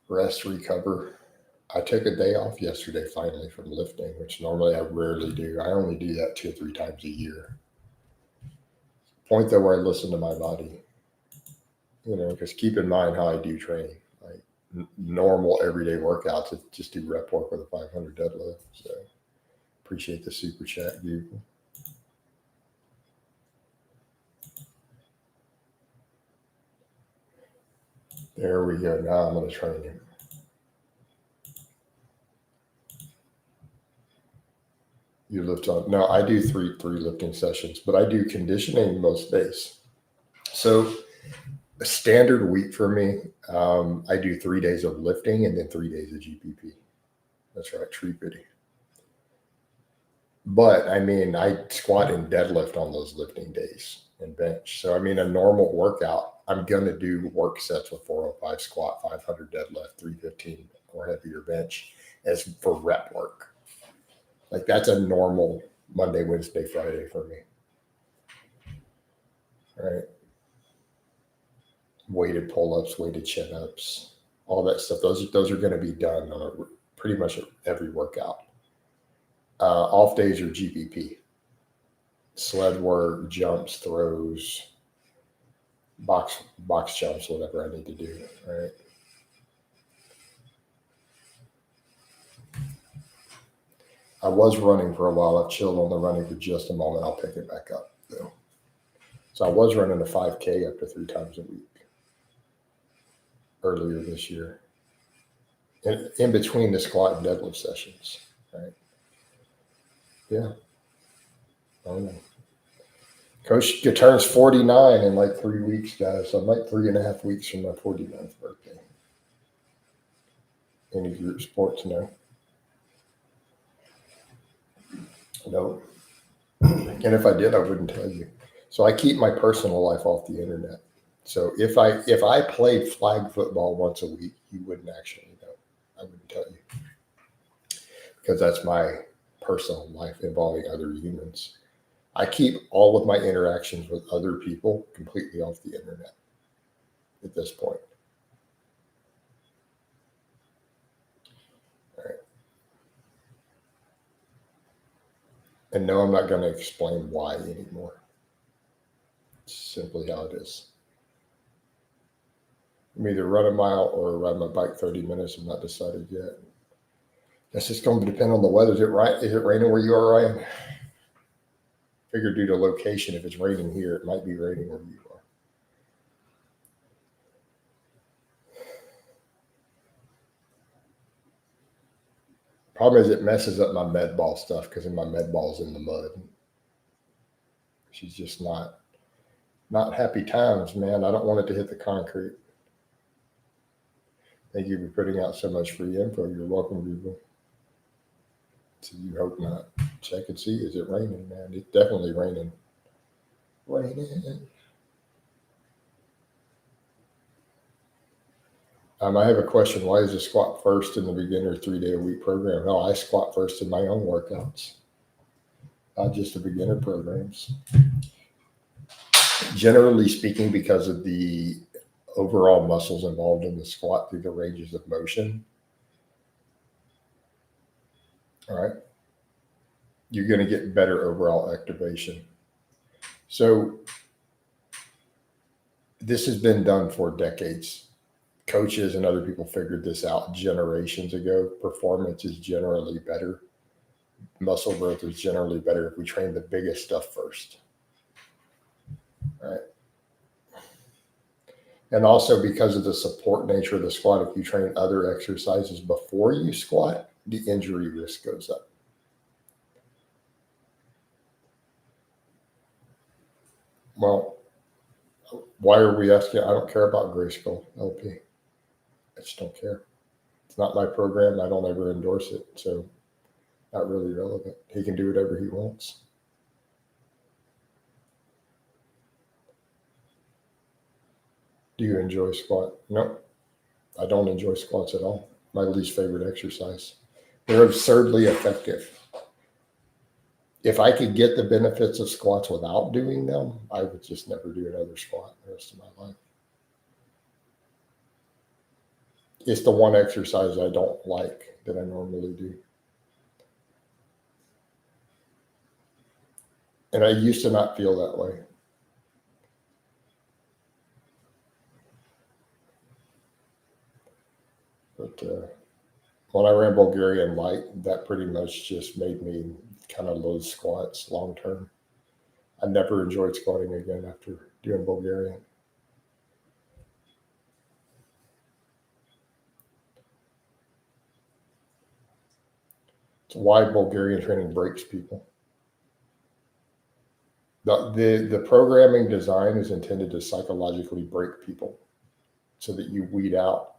Rest, recover. I took a day off yesterday finally from lifting, which normally I rarely do. I only do that 2 or 3 times a year. Point though where I listen to my body, because keep in mind how I do train. Like normal everyday workouts, just do rep work with a 500 deadlift. So appreciate the super chat, Google. There we go. Now I'm going to train him. You lift on. No, I do three lifting sessions, but I do conditioning most days. So a standard week for me, I do 3 days of lifting and then 3 days of GPP. That's right, tree pity. But I mean, I squat and deadlift on those lifting days and bench. So I mean, a normal workout, I'm gonna do work sets with 405 squat, 500 deadlift, 315 or heavier bench as for rep work. Like that's a normal Monday, Wednesday, Friday for me. All right. Weighted pull-ups, weighted chin-ups, all that stuff. Those are going to be done on pretty much every workout. Off days are GPP, sled work, jumps, throws, box jumps, whatever I need to do. Right. I was running for a while. I've chilled on the running for just a moment. I'll pick it back up though. So I was running a 5K up to 3 times a week earlier this year, in between the squat and deadlift sessions, right? Yeah. I know. Coach turns 49 in like 3 weeks, guys. So I'm like 3.5 weeks from my 49th birthday. Any group sports? No. No. And if I did, I wouldn't tell you. So I keep my personal life off the internet. So if I played flag football once a week, you wouldn't actually know. I wouldn't tell you. Because that's my personal life involving other humans. I keep all of my interactions with other people completely off the internet at this point. All right. And no, I'm not going to explain why anymore. It's simply how it is. I'm either run a mile or ride my bike 30 minutes. I'm not decided yet. That's just going to depend on the weather. Is it raining where you are, Ryan? Figure due to location, if it's raining here, it might be raining where you are. Problem is it messes up my med ball stuff because my med ball's in the mud. She's just not happy times, man. I don't want it to hit the concrete. Thank you for putting out so much free info. You're welcome, people. So you hope not. Check and see. Is it raining, man? It's definitely raining. Raining. I have a question. Why is the squat first in the beginner 3-day-a-week program? No, I squat first in my own workouts, not just the beginner programs. Generally speaking, because of the overall muscles involved in the squat through the ranges of motion, all right, you're going to get better overall activation. So this has been done for decades. Coaches and other people figured this out generations ago. Performance is generally better. Muscle growth is generally better if we train the biggest stuff first. All right. And also because of the support nature of the squat, if you train other exercises before you squat, the injury risk goes up. Well, why are we asking? I don't care about Grayskull LP. I just don't care. It's not my program. I don't ever endorse it. So not really relevant. He can do whatever he wants. Do you enjoy squat? No, I don't enjoy squats at all. My least favorite exercise. They're absurdly effective. if I could get the benefits of squats without doing them, I would just never do another squat the rest of my life. It's the one exercise I don't like that I normally do. And I used to not feel that way. But when I ran Bulgarian light, that pretty much just made me kind of loathe squats long term. I never enjoyed squatting again after doing Bulgarian. It's why Bulgarian training breaks people. The programming design is intended to psychologically break people so that you weed out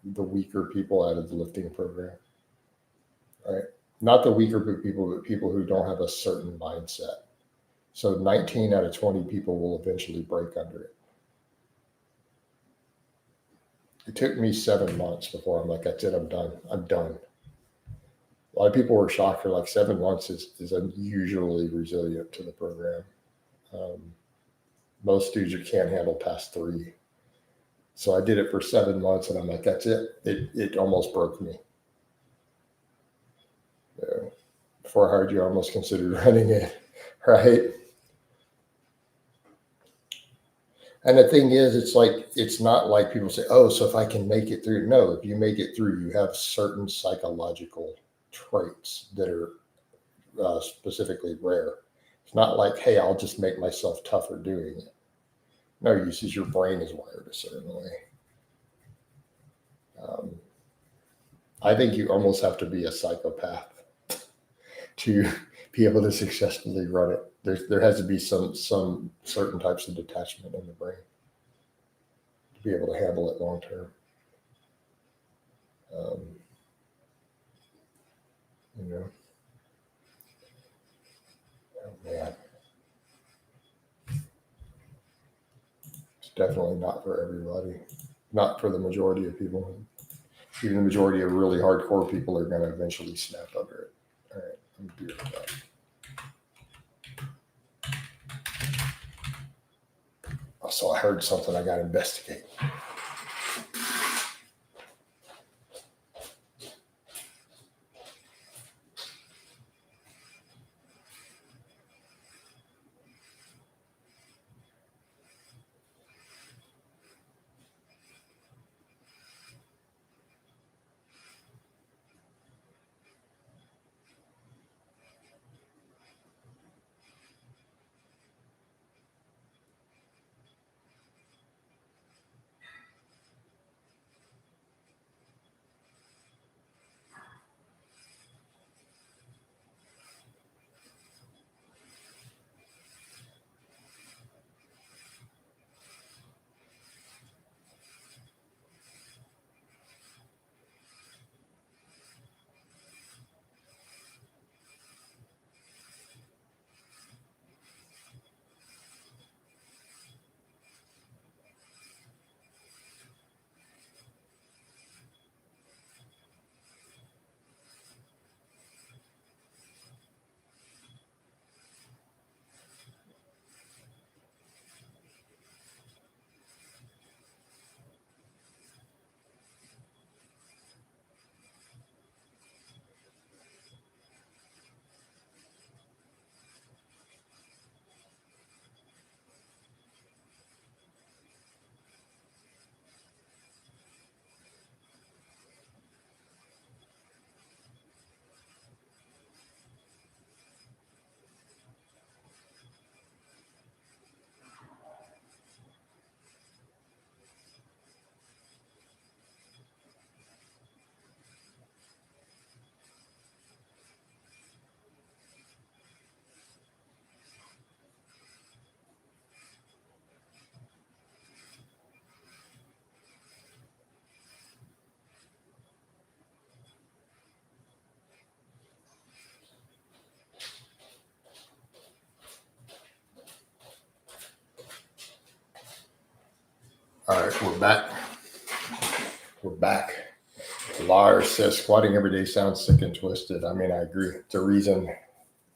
the weaker people out of the lifting program. Right? Not the weaker people, but people who don't have a certain mindset. So 19 out of 20 people will eventually break under it. It took me 7 months before I'm like, that's it, I'm done. I'm done. A lot of people were shocked for like 7 months is unusually resilient to the program. Most dudes can't handle past 3. So I did it for 7 months and I'm like, that's it. It almost broke me. Before I hired you, I almost considered running it, right? And the thing is, it's not like people say, oh, so if I can make it through. No, if you make it through, you have certain psychological traits that are specifically rare. It's not like, hey, I'll just make myself tougher doing it. No, uses your brain is wired a certain way. I think you almost have to be a psychopath to be able to successfully run it. There has to be some certain types of detachment in the brain to be able to handle it long term. You know, oh man, it's definitely not for everybody. Not for the majority of people. Even the majority of really hardcore people are going to eventually snap under it. All right, I'm going to be right back. So I heard something I got to investigate. All right, we're back. We're back. Lars says squatting every day sounds sick and twisted. I mean, I agree. It's a reason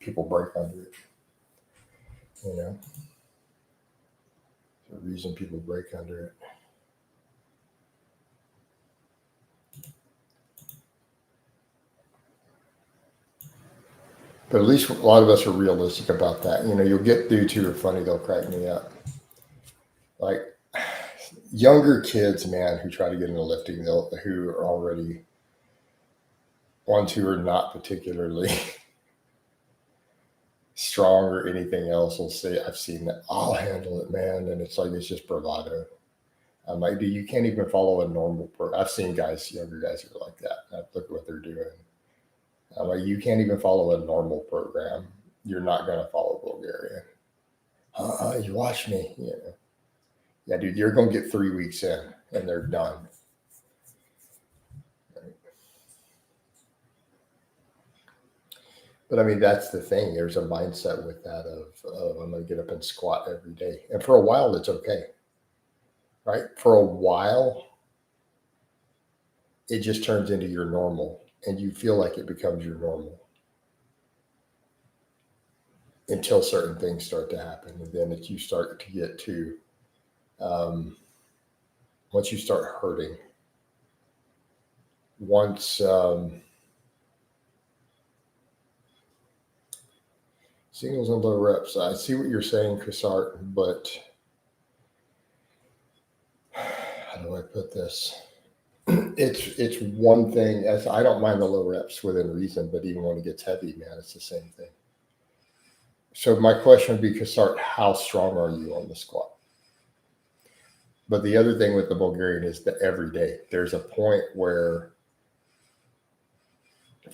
people break under it. You know, the reason people break under it. But at least a lot of us are realistic about that. You know, you'll get dudes who are funny, they'll crack me up. Like younger kids, man, who try to get into lifting, who are already ones who are not particularly strong or anything else will say, I've seen that, I'll handle it, man. And it's like, it's just bravado. I'm like, dude, you can't even follow a normal I've seen guys, younger guys who are like that. Look at what they're doing. I'm like, you can't even follow a normal program. You're not going to follow Bulgarian. You watch me, you know. Yeah, dude, you're going to get 3 weeks in and they're done. Right. But I mean, that's the thing. There's a mindset with that of I'm going to get up and squat every day. And for a while, it's okay. Right? For a while, it just turns into your normal and you feel like it becomes your normal until certain things start to happen. And then if you start to get to, once you start hurting, once singles and low reps, I see what you're saying, Chrisart, but how do I put this? It's one thing. As I don't mind the low reps within reason, but even when it gets heavy, man, it's the same thing. So my question would be, Chrisart, how strong are you on the squat? But the other thing with the Bulgarian is that every day there's a point where,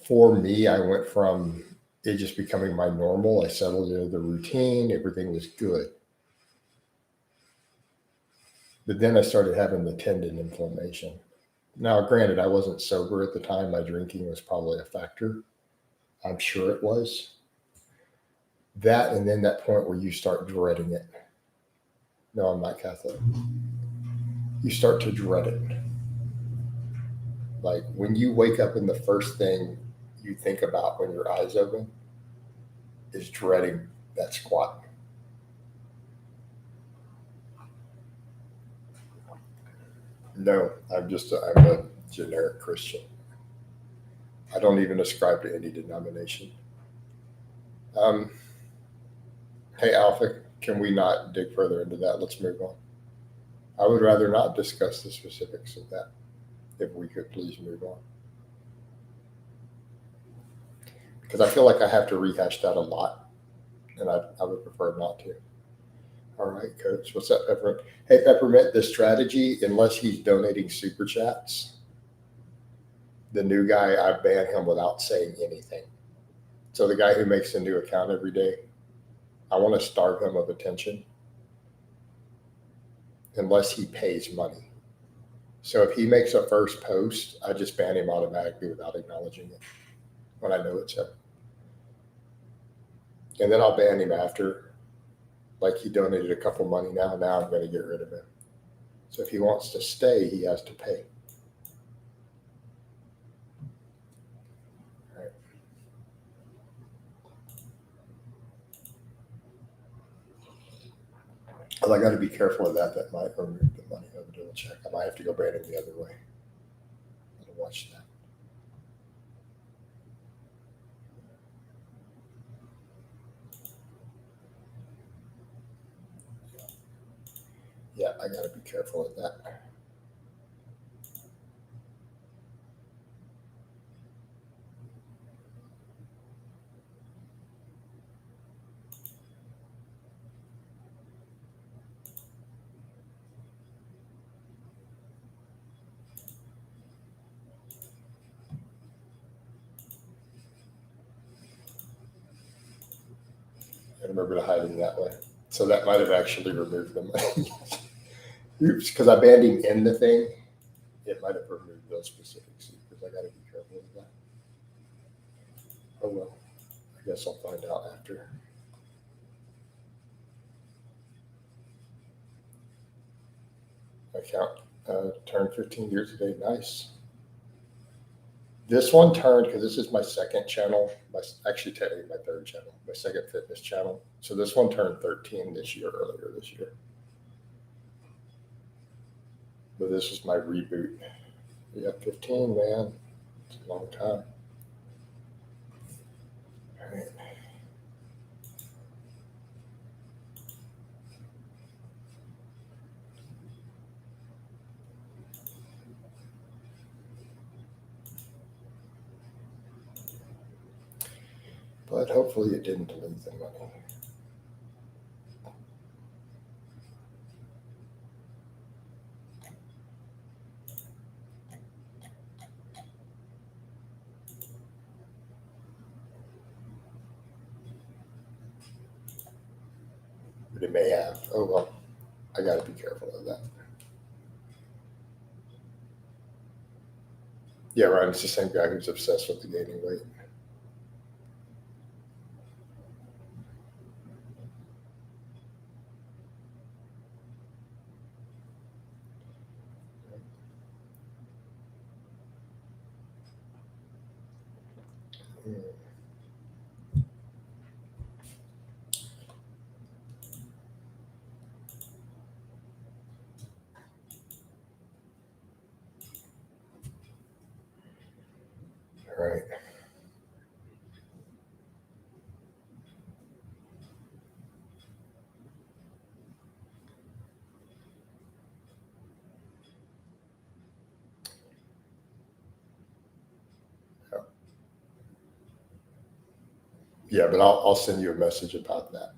for me, I went from it just becoming my normal. I settled into the routine. Everything was good. But then I started having the tendon inflammation. Now, granted, I wasn't sober at the time. My drinking was probably a factor. I'm sure it was. That, and then that point where you start dreading it. No, I'm not Catholic. You start to dread it. Like when you wake up and the first thing you think about when your eyes open is dreading that squat. No, I'm a generic Christian. I don't even ascribe to any denomination. Hey, Alpha, can we not dig further into that? Let's move on. I would rather not discuss the specifics of that. If we could please move on. Because I feel like I have to rehash that a lot, and I would prefer not to. All right, Coach. What's up, Peppermint? Hey, Peppermint, the strategy, unless he's donating super chats, the new guy, I ban him without saying anything. So the guy who makes a new account every day, I want to starve him of attention unless he pays money. So if he makes a first post, I just ban him automatically without acknowledging it when I know it's him. And then I'll ban him after. Like he donated a couple money now I'm going to get rid of him. So if he wants to stay, he has to pay. All right. Well, I got to be careful of that. That might remove the money. Let me double check. I might have to go ban him the other way. I'll watch that. Yeah, I got to be careful of that. I remember to hide him that way. So that might have actually removed the money. Oops, because I banned him in the thing. It might have removed those specifics because I got to be careful of that. Oh well, I guess I'll find out after. My account turned 15 years today. Nice. This one turned, because this is my second channel, actually technically my third channel, my second fitness channel. So this one turned 13 this year, earlier this year. But this is my reboot. Yeah, 15, man. It's a long time. All right. But hopefully it didn't delete the money. But it may have. Oh, well, I got to be careful of that. Yeah, right. It's the same guy who's obsessed with the gaining weight. All right. Yeah, but I'll send you a message about that.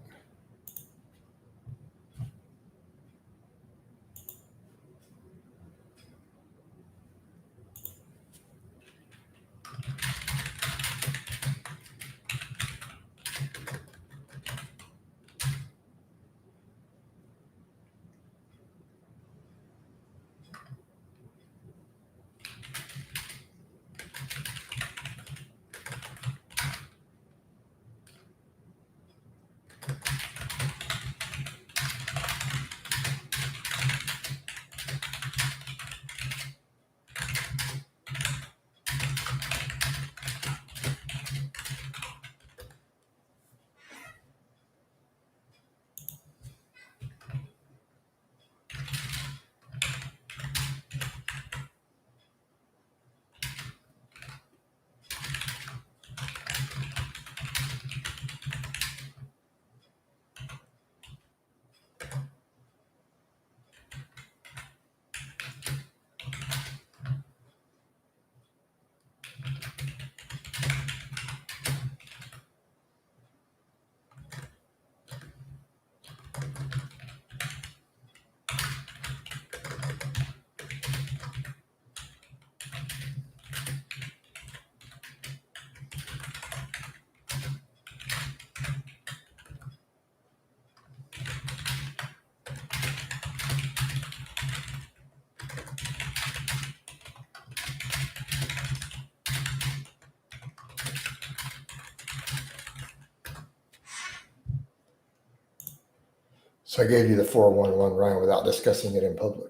So I gave you the 411 Ryan without discussing it in public.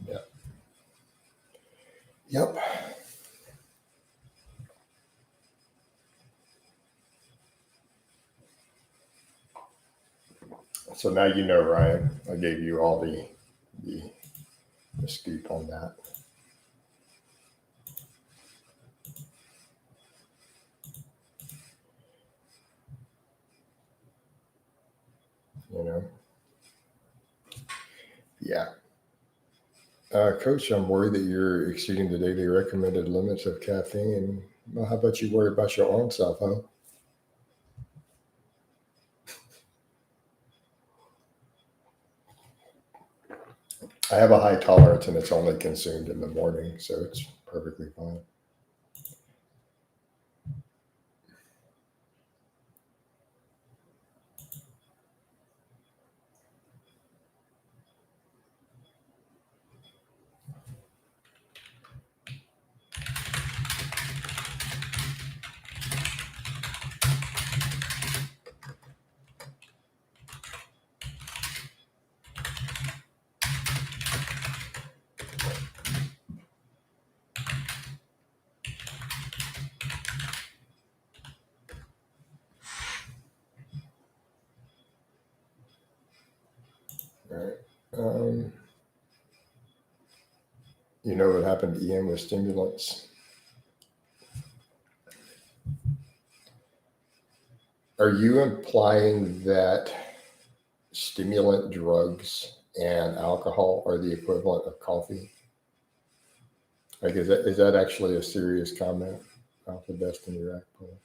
Yep. Yep. So now you know, Ryan. I gave you all the scoop on that. You know. Yeah. Coach, I'm worried that you're exceeding the daily recommended limits of caffeine. Well, how about you worry about your own self, huh? I have a high tolerance and it's only consumed in the morning, so it's perfectly fine. All right. Um, you know what happened to Ian with stimulants? Are you implying that stimulant drugs and alcohol are the equivalent of coffee? Like, is that actually a serious comment off the Destiny Rack poll?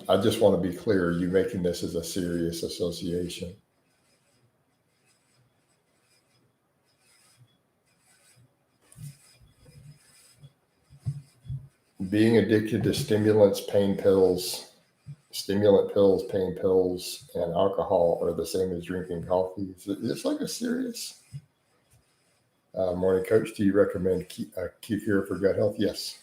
I just want to be clear. Are you making this as a serious association? Being addicted to stimulants, stimulant pills, pain pills, and alcohol are the same as drinking coffee. Is this like a serious? Morning, Coach. Do you recommend kefir for gut health? Yes.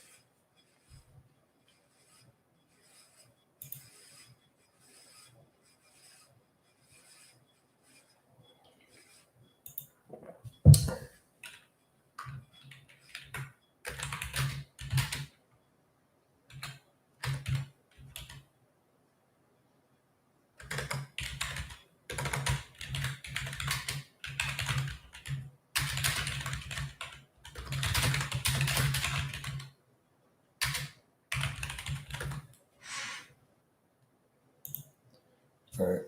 All right.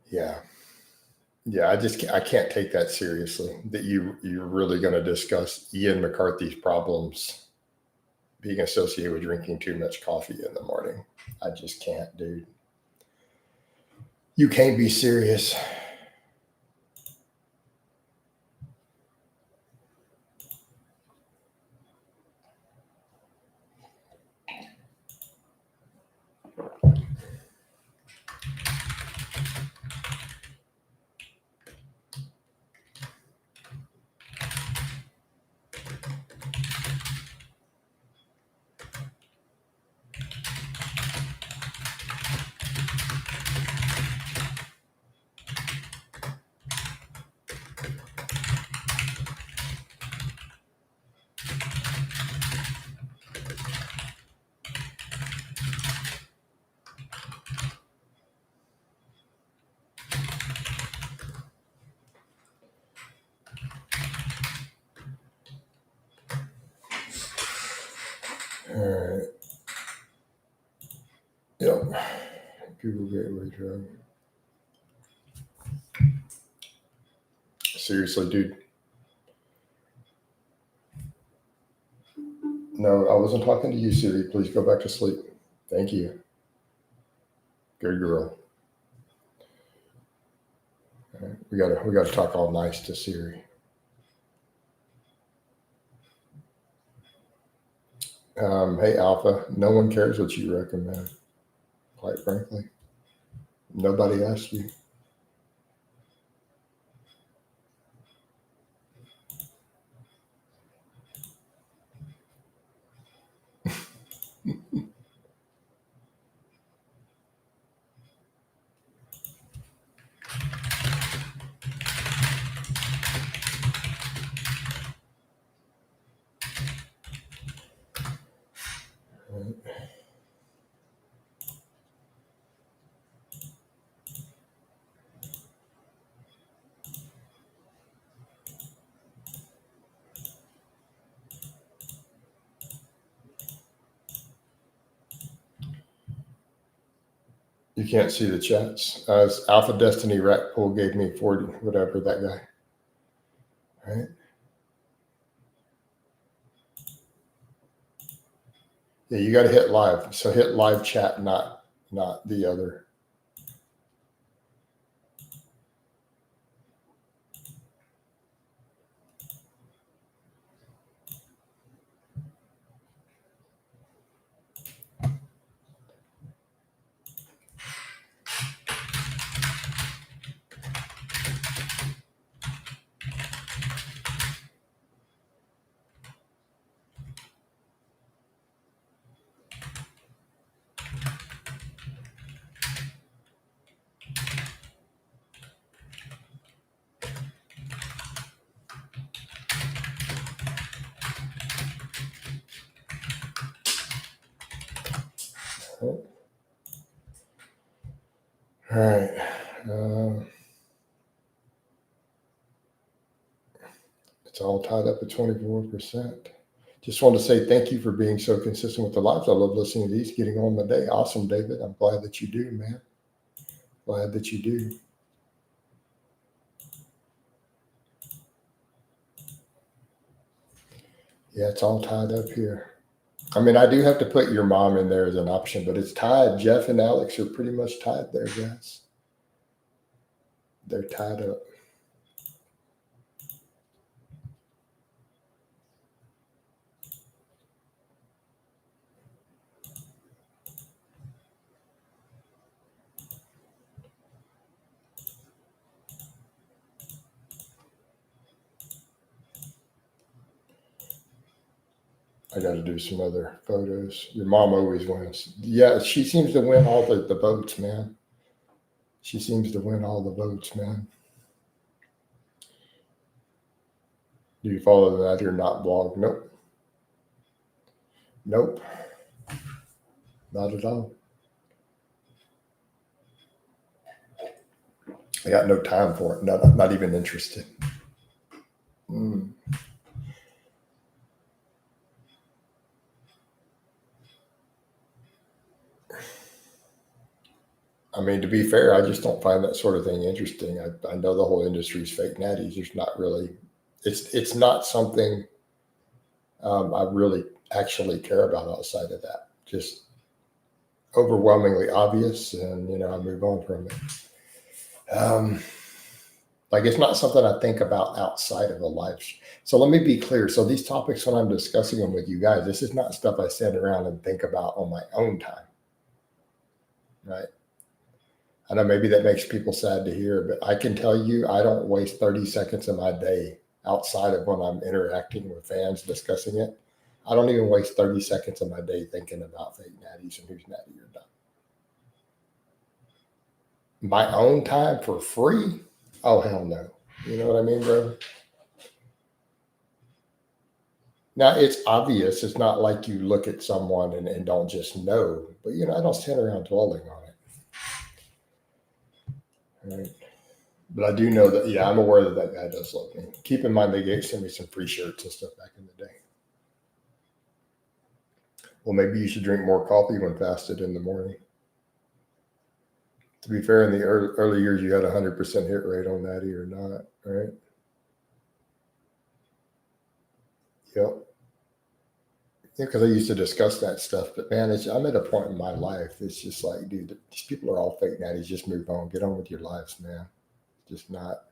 Yeah. Yeah, I can't take that seriously. That you're really going to discuss Ian McCarthy's problems being associated with drinking too much coffee in the morning. I just can't, dude. You can't be serious. All right. Yep. Google Gateway Drug. Seriously, dude. No, I wasn't talking to you, Siri. Please go back to sleep. Thank you. Good girl. All right. We gotta talk all nice to Siri. Hey Alpha, no one cares what you recommend, quite frankly. Nobody asked you. You can't see the chats. Alpha Destiny Rat Pool gave me 40, whatever, that guy. Right? Yeah, you got to hit live. So hit live chat, not the other. All right. It's all tied up at 24%. Just want to say thank you for being so consistent with the lives. I love listening to these, getting on my day. Awesome, David. I'm glad that you do, man. Glad that you do. Yeah, it's all tied up here. I mean, I do have to put your mom in there as an option, but it's tied. Jeff and Alex are pretty much tied there, guys. They're tied up. I got to do some other photos. Your mom always wins. Yeah, she seems to win all the votes, man. She seems to win all the votes, man. Do you follow that or not blog? Nope. Nope. Not at all. I got no time for it. Not even interested. I mean, to be fair, I just don't find that sort of thing interesting. I know the whole industry is fake natties. There's not really, it's not something I really actually care about outside of that. Just overwhelmingly obvious, and I move on from it. Like it's not something I think about outside of a live. So let me be clear. So these topics, when I'm discussing them with you guys, this is not stuff I sit around and think about on my own time, right? I know maybe that makes people sad to hear, but I can tell you I don't waste 30 seconds of my day outside of when I'm interacting with fans discussing it. I don't even waste 30 seconds of my day thinking about fake natties and who's natty or not. My own time for free? Oh, hell no. You know what I mean, bro? Now, it's obvious. It's not like you look at someone and don't just know, but I don't sit around dwelling on it. Right? But I do know that, yeah, I'm aware that guy does love me. Keep in mind, they sent me some free shirts and stuff back in the day. Well, maybe you should drink more coffee when fasted in the morning. To be fair, in the early years, you had 100% hit rate on Natty or not, right? Yep. Yeah, because I used to discuss that stuff, but man, I'm at a point in my life. It's just like, dude, these people are all fake natties. Just move on, get on with your lives, man. Just not.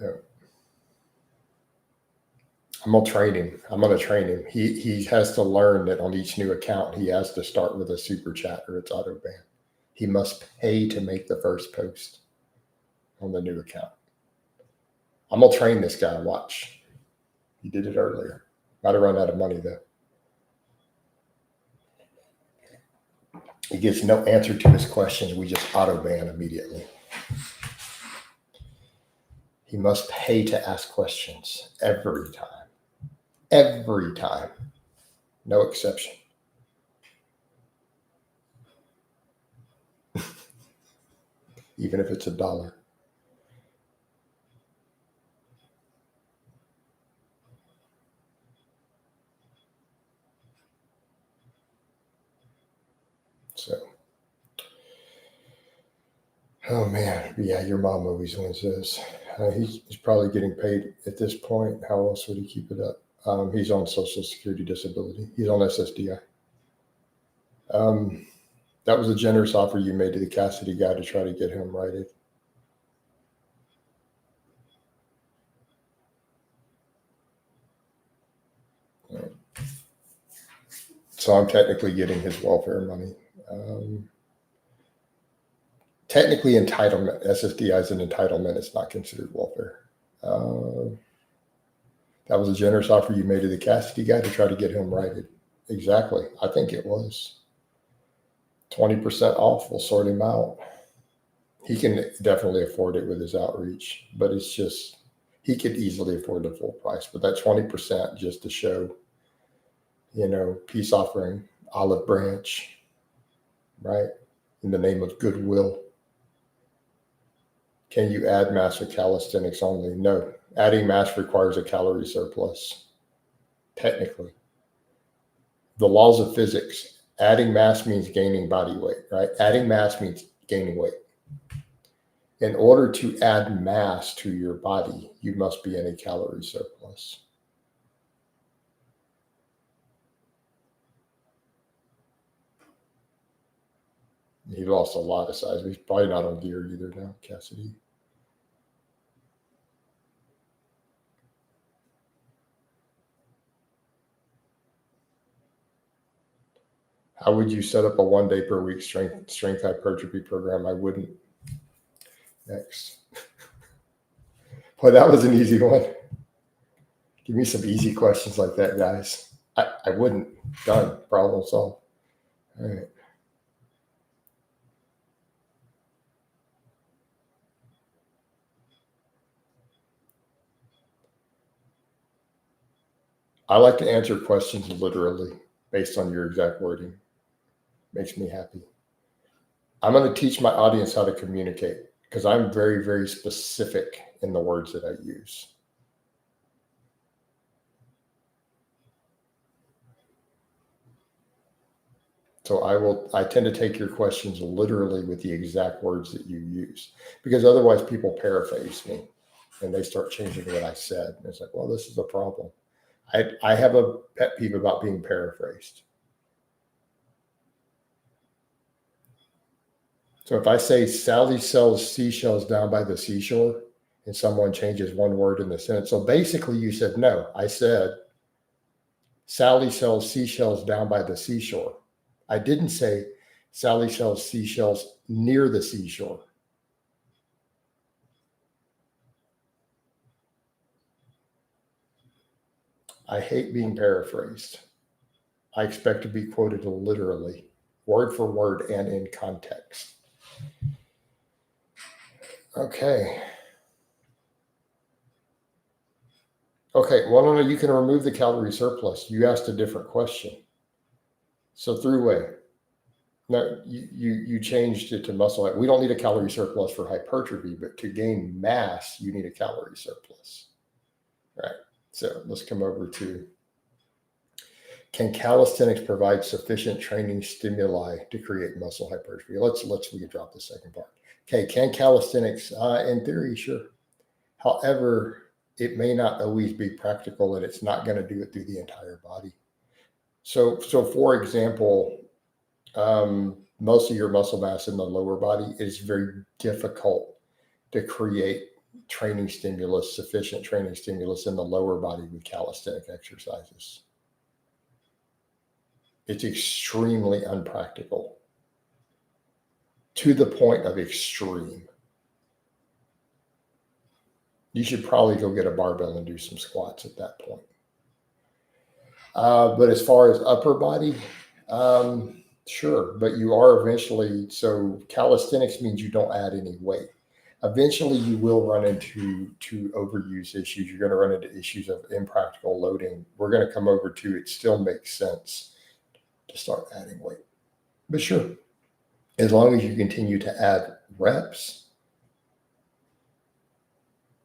Yeah. I'm gonna train him. I'm gonna train him. He has to learn that on each new account he has to start with a super chat or it's auto ban. He must pay to make the first post on the new account. I'm gonna train this guy. Watch. He did it earlier. Might have run out of money though. He gets no answer to his questions. We just auto ban immediately. He must pay to ask questions every time. Every time. No exception. even if it's $1. So, oh man, yeah, your mom always wins this. He's probably getting paid at this point. How else would he keep it up? He's on Social Security disability. He's on SSDI. That was a generous offer you made to the Cassidy guy to try to get him righted. So I'm technically getting his welfare money. Technically, entitlement, SSDI is an entitlement. It's not considered welfare. That was a generous offer you made to the Cassidy guy to try to get him righted. Exactly. I think it was 20% off. We'll sort him out. He can definitely afford it with his outreach, but it's just, he could easily afford the full price. But that 20% just to show, peace offering, olive branch, right? In the name of goodwill. Can you add mass with calisthenics only? No. Adding mass requires a calorie surplus. Technically. The laws of physics. Adding mass means gaining body weight, right? Adding mass means gaining weight. In order to add mass to your body, you must be in a calorie surplus. He lost a lot of size. He's probably not on gear either now, Cassidy. How would you set up a 1 day per week strength hypertrophy program? I wouldn't. Next. Boy, that was an easy one. Give me some easy questions like that, guys. I wouldn't. Done. Problem solved. All right. I like to answer questions literally based on your exact wording. Makes me happy. I'm going to teach my audience how to communicate because I'm very, very specific in the words that I use. So I tend to take your questions literally with the exact words that you use, because otherwise people paraphrase me and they start changing what I said. And it's like, well, this is a problem. I have a pet peeve about being paraphrased. So if I say Sally sells seashells down by the seashore and someone changes one word in the sentence. So basically you said, no, I said Sally sells seashells down by the seashore. I didn't say Sally sells seashells near the seashore. I hate being paraphrased. I expect to be quoted literally, word for word and in context. Okay. Well, no, you can remove the calorie surplus. You asked a different question. So through way. No, you changed it to muscle. We don't need a calorie surplus for hypertrophy, but to gain mass, you need a calorie surplus. Right. So let's come over to, can calisthenics provide sufficient training stimuli to create muscle hypertrophy? We can drop the second part. Okay, can calisthenics, in theory, sure. However, it may not always be practical, and it's not going to do it through the entire body. So for example, most of your muscle mass in the lower body is very difficult to create sufficient training stimulus in the lower body with calisthenic exercises. It's extremely unpractical to the point of extreme. You should probably go get a barbell and do some squats at that point. But as far as upper body, sure. But you are eventually, so calisthenics means you don't add any weight. Eventually you will run into overuse issues. You're going to run into issues of impractical loading. We're going to come over to, it still makes sense to start adding weight. But sure, as long as you continue to add reps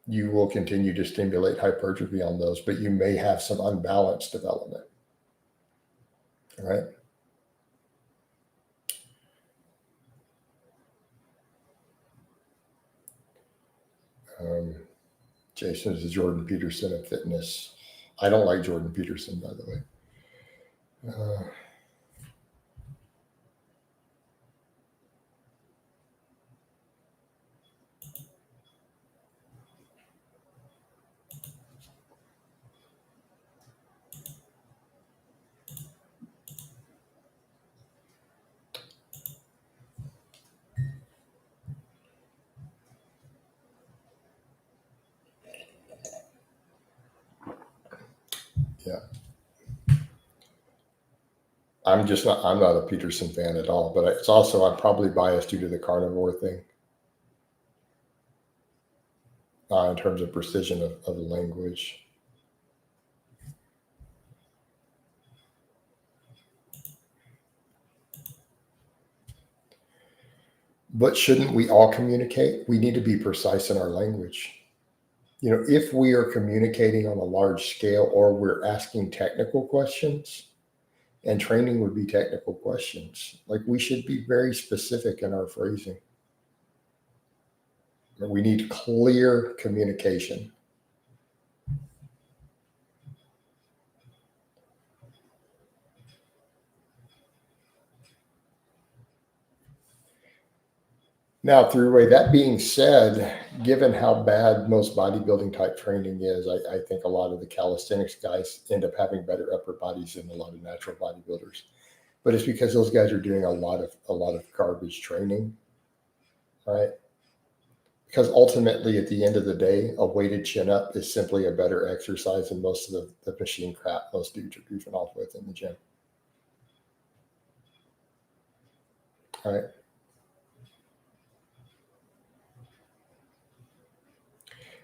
you will continue to stimulate hypertrophy on those, but you may have some unbalanced development, right? Jason is Jordan Peterson of fitness. I don't like Jordan Peterson, by the way. Yeah. I'm not a Peterson fan at all, but it's also, I'm probably biased due to the carnivore thing in terms of precision of language. But shouldn't we all communicate? We need to be precise in our language. If we are communicating on a large scale or we're asking technical questions, and training would be technical questions, like we should be very specific in our phrasing. We need clear communication. Now, Throughway, that being said, given how bad most bodybuilding type training is, I think a lot of the calisthenics guys end up having better upper bodies than a lot of natural bodybuilders. But it's because those guys are doing a lot of garbage training, right? Because ultimately, at the end of the day, a weighted chin up is simply a better exercise than most of the machine crap most dudes are goofing off with in the gym. All right.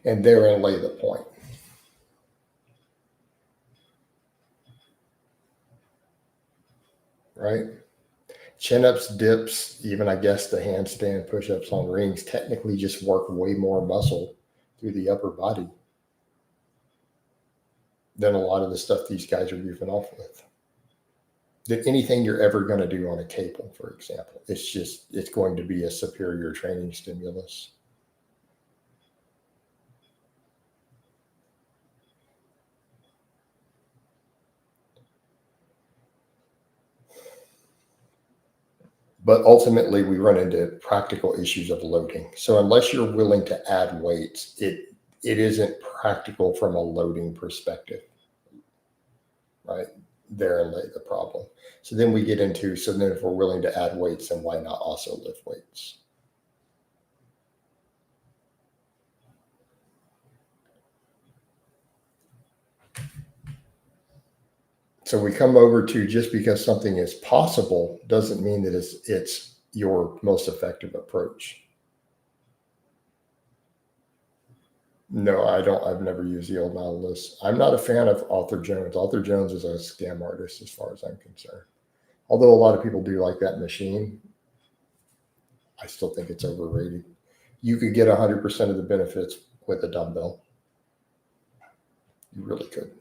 And therein lay the point. Right? Chin ups, dips, even I guess the handstand push ups on rings technically just work way more muscle through the upper body than a lot of the stuff these guys are goofing off with. Than anything you're ever going to do on a cable, for example. It's going to be a superior training stimulus. But ultimately, we run into practical issues of loading. So unless you're willing to add weights, it isn't practical from a loading perspective, right? Therein lay the problem. So then we get into, so then if we're willing to add weights, then why not also lift weights? So we come over to, just because something is possible doesn't mean that it's your most effective approach. No, I don't. I've never used the old Nautilus. I'm not a fan of Arthur Jones. Arthur Jones is a scam artist as far as I'm concerned. Although a lot of people do like that machine, I still think it's overrated. You could get 100% of the benefits with a dumbbell. You really could.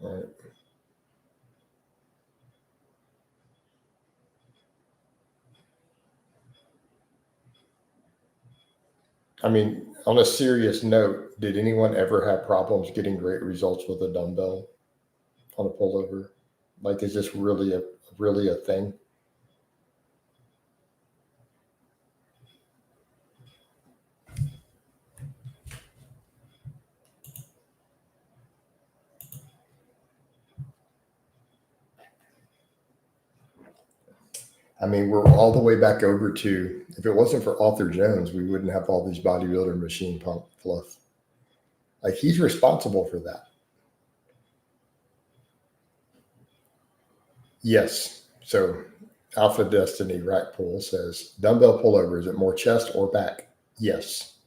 All right. I mean, on a serious note, did anyone ever have problems getting great results with a dumbbell on a pullover? Like, is this really a thing? I mean, we're all the way back over to, if it wasn't for Arthur Jones, we wouldn't have all these bodybuilder machine pump fluff. Like, he's responsible for that. Yes. So Alpha Destiny Rack Pull says dumbbell pullover, is it more chest or back? Yes.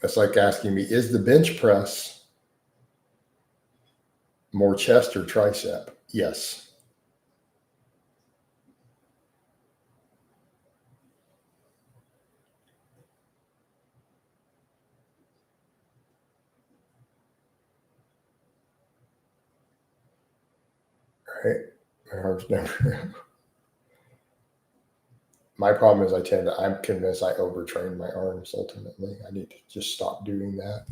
That's like asking me, is the bench press More chest or tricep? Yes. Right? My arms never. My problem is I'm convinced I overtrain my arms ultimately. I need to just stop doing that.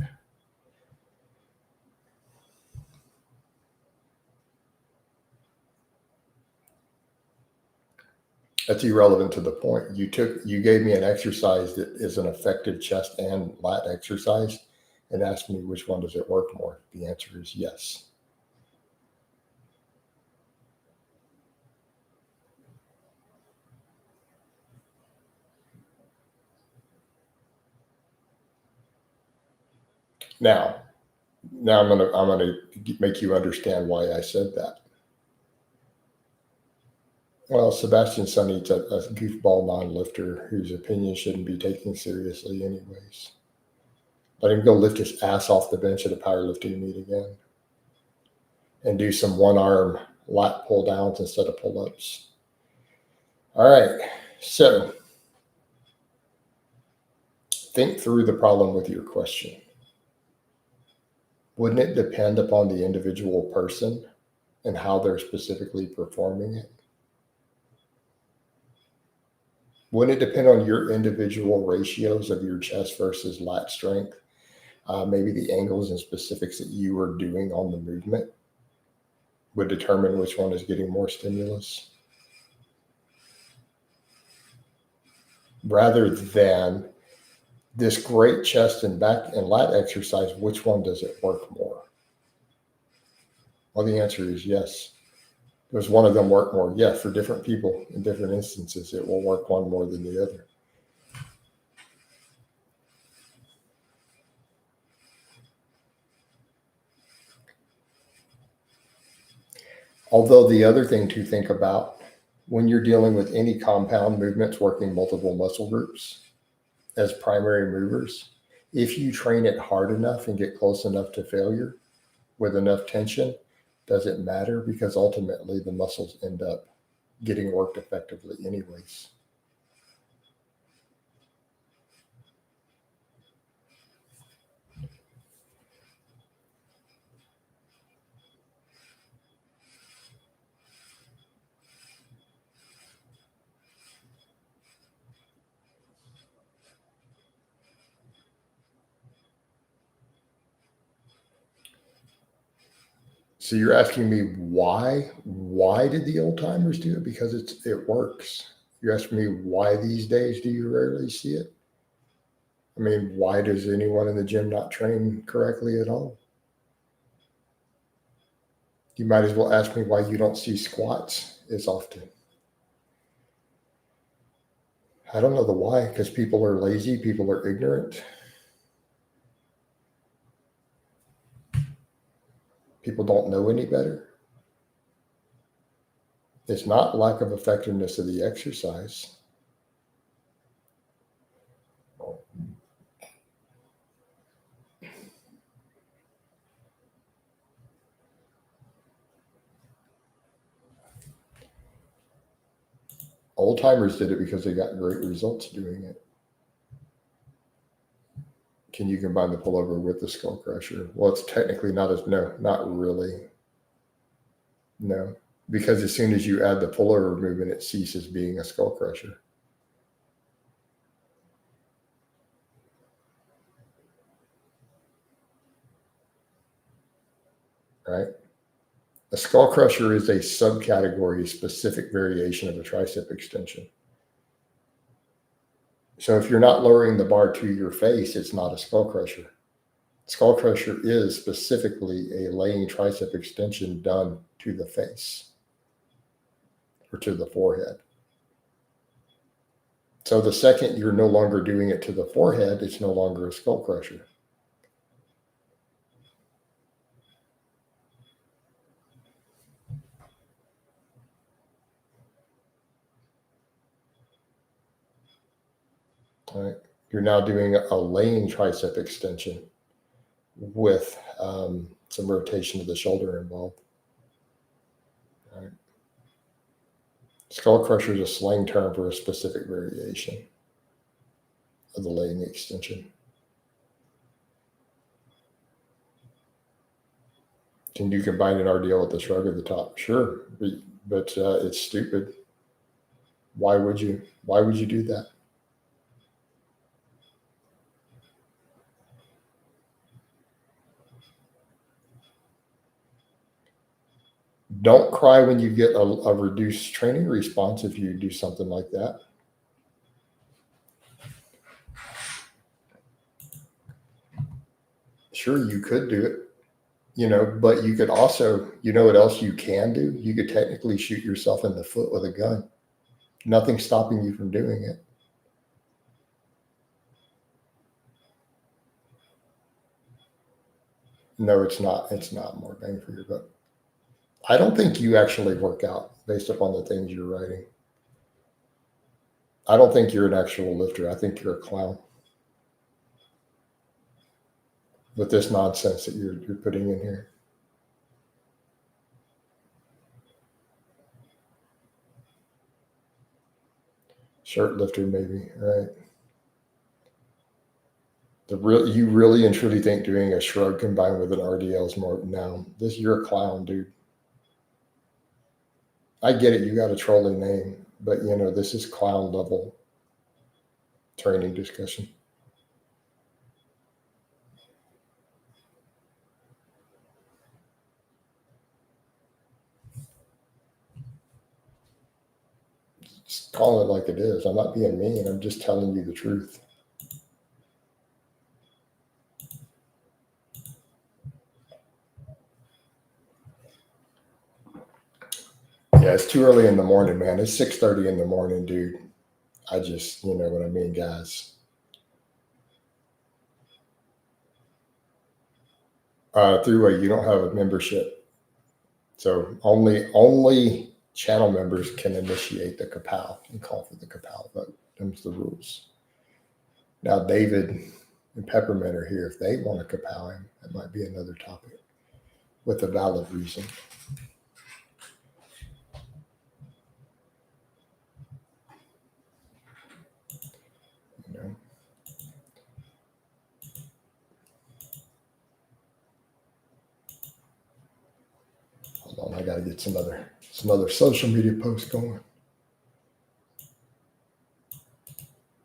That's irrelevant to the point. You gave me an exercise that is an effective chest and lat exercise and asked me which one does it work more. The answer is yes. Now, I'm gonna make you understand why I said that. Well, Sebastian Sunny's a goofball non-lifter whose opinion shouldn't be taken seriously anyways. Let him go lift his ass off the bench at a powerlifting meet again and do some one-arm lat pull downs instead of pull-ups. All right, so think through the problem with your question. Wouldn't it depend upon the individual person and how they're specifically performing it? Wouldn't it depend on your individual ratios of your chest versus lat strength? Maybe the angles and specifics that you are doing on the movement would determine which one is getting more stimulus. Rather than this great chest and back and lat exercise, which one does it work more? Well, the answer is yes. Does one of them work more? Yes, for different people in different instances, it will work one more than the other. Although the other thing to think about when you're dealing with any compound movements working multiple muscle groups as primary movers, if you train it hard enough and get close enough to failure with enough tension, does it matter? Because ultimately the muscles end up getting worked effectively anyways. So you're asking me why? Why did the old timers do it? Because it works. You're asking me why these days do you rarely see it? I mean, why does anyone in the gym not train correctly at all? You might as well ask me why you don't see squats as often. I don't know the why, because people are lazy, people are ignorant, people don't know any better. It's not lack of effectiveness of the exercise. Old timers did it because they got great results doing it. Can you combine the pullover with the skull crusher? Well, it's technically not really. No, because as soon as you add the pullover movement, it ceases being a skull crusher. Right? A skull crusher is a subcategory, specific variation of a tricep extension. So if you're not lowering the bar to your face, it's not a skull crusher. Skull crusher is specifically a laying tricep extension done to the face or to the forehead. So the second you're no longer doing it to the forehead, it's no longer a skull crusher. All right. You're now doing a laying tricep extension with some rotation of the shoulder involved. Right. Skull crusher is a slang term for a specific variation of the leg knee extension. Can you combine an RDL with a shrug at the top? Sure, but it's stupid. Why would you? Why would you do that? Don't cry when you get a reduced training response if you do something like that. Sure, you could do it, but you could also, what else you can do? You could technically shoot yourself in the foot with a gun. Nothing's stopping you from doing it. No, it's not. It's not more bang for your buck. I don't think you actually work out based upon the things you're writing. I don't think you're an actual lifter. I think you're a clown with this nonsense that you're putting in here. Shirt lifter, maybe, right? You really and truly think doing a shrug combined with an RDL is more? No, you're a clown, dude. I get it. You got a trolling name, but this is clown level training discussion. Just call it like it is. I'm not being mean. I'm just telling you the truth. Yeah, it's too early in the morning, man. It's 6:30 in the morning, dude. I just, you know what I mean, guys. Throughway, you don't have a membership, so only channel members can initiate the kapow and call for the kapow vote. Them's the rules. Now, David and Peppermint are here. If they want to kapow him, that might be another topic with a valid reason. Hold on, I got to get some other social media posts going.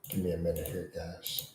Give me a minute here, guys.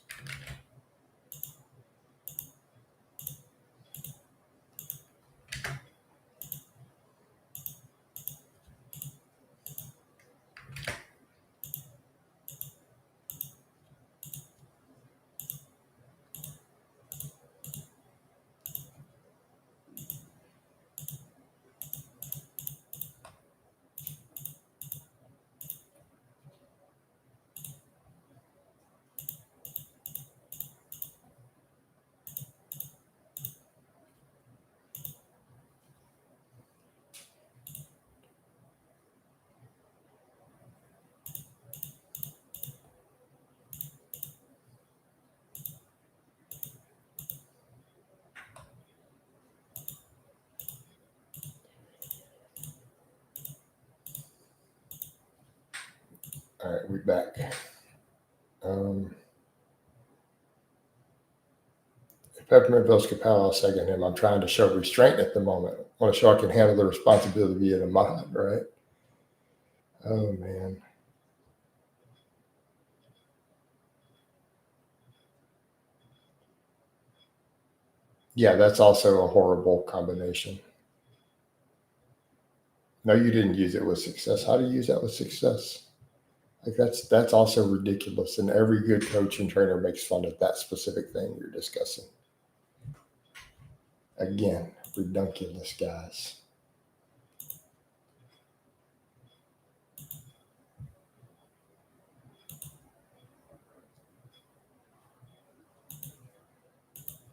All right, we're back. If Peppermint Bill's kapow, I'll second him. I'm trying to show restraint at the moment. I want to show I can handle the responsibility of the mod, right? Oh, man. Yeah, that's also a horrible combination. No, you didn't use it with success. How do you use that with success? Like that's also ridiculous. And every good coach and trainer makes fun of that specific thing you're discussing. Again, redunculous, guys.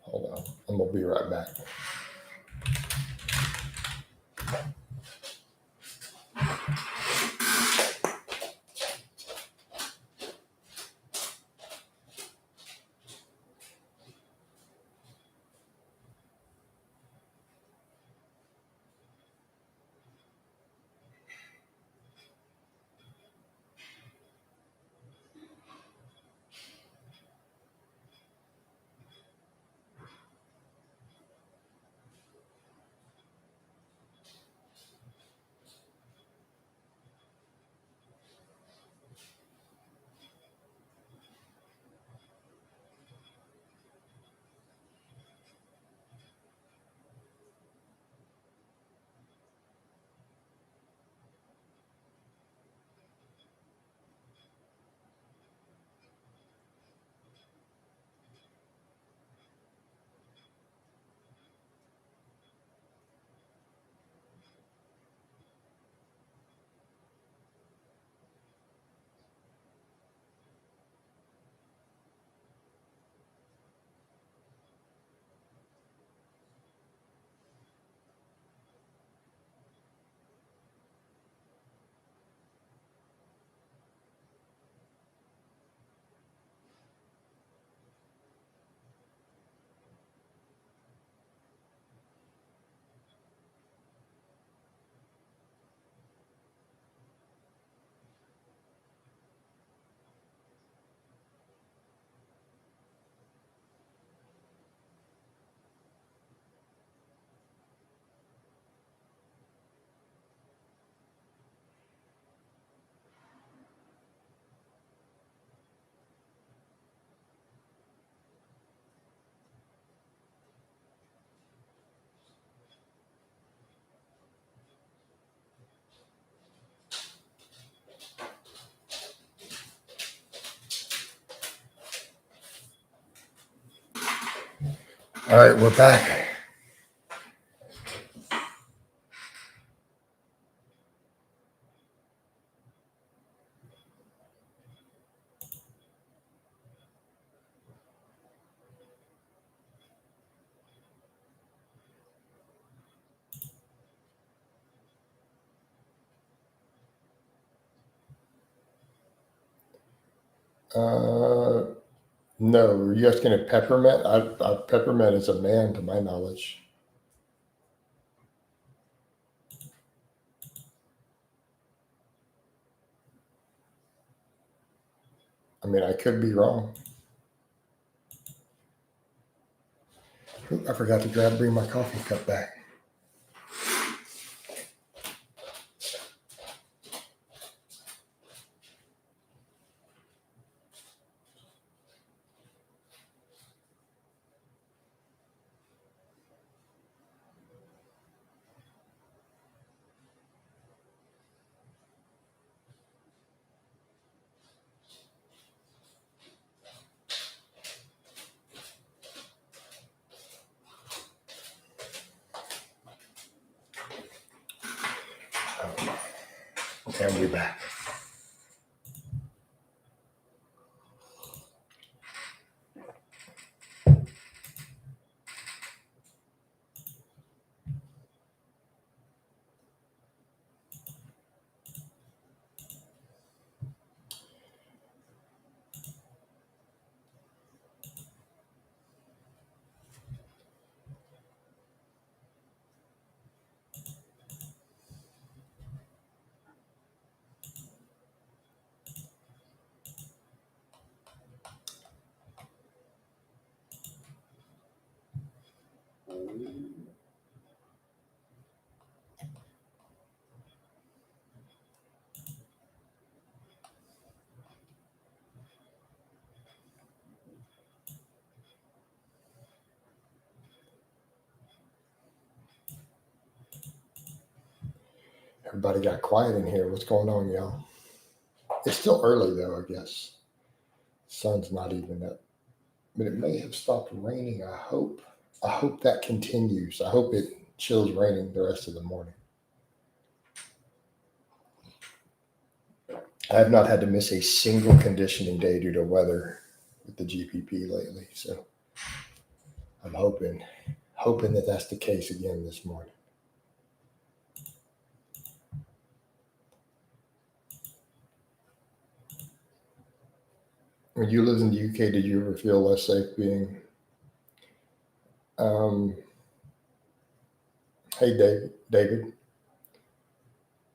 Hold on. I'm going to be right back. All right, we're back. No, are you asking if peppermint? Peppermint is a man, to my knowledge. I mean, I could be wrong. I forgot to bring my coffee cup back. And we're back. Everybody got quiet in here. What's going on, y'all? It's still early, though, I guess. Sun's not even up. But it may have stopped raining, I hope. I hope that continues. I hope it chills raining the rest of the morning. I have not had to miss a single conditioning day due to weather with the GPP lately. So I'm hoping that that's the case again this morning. When you lived in the UK, did you ever feel less safe being? Hey, David.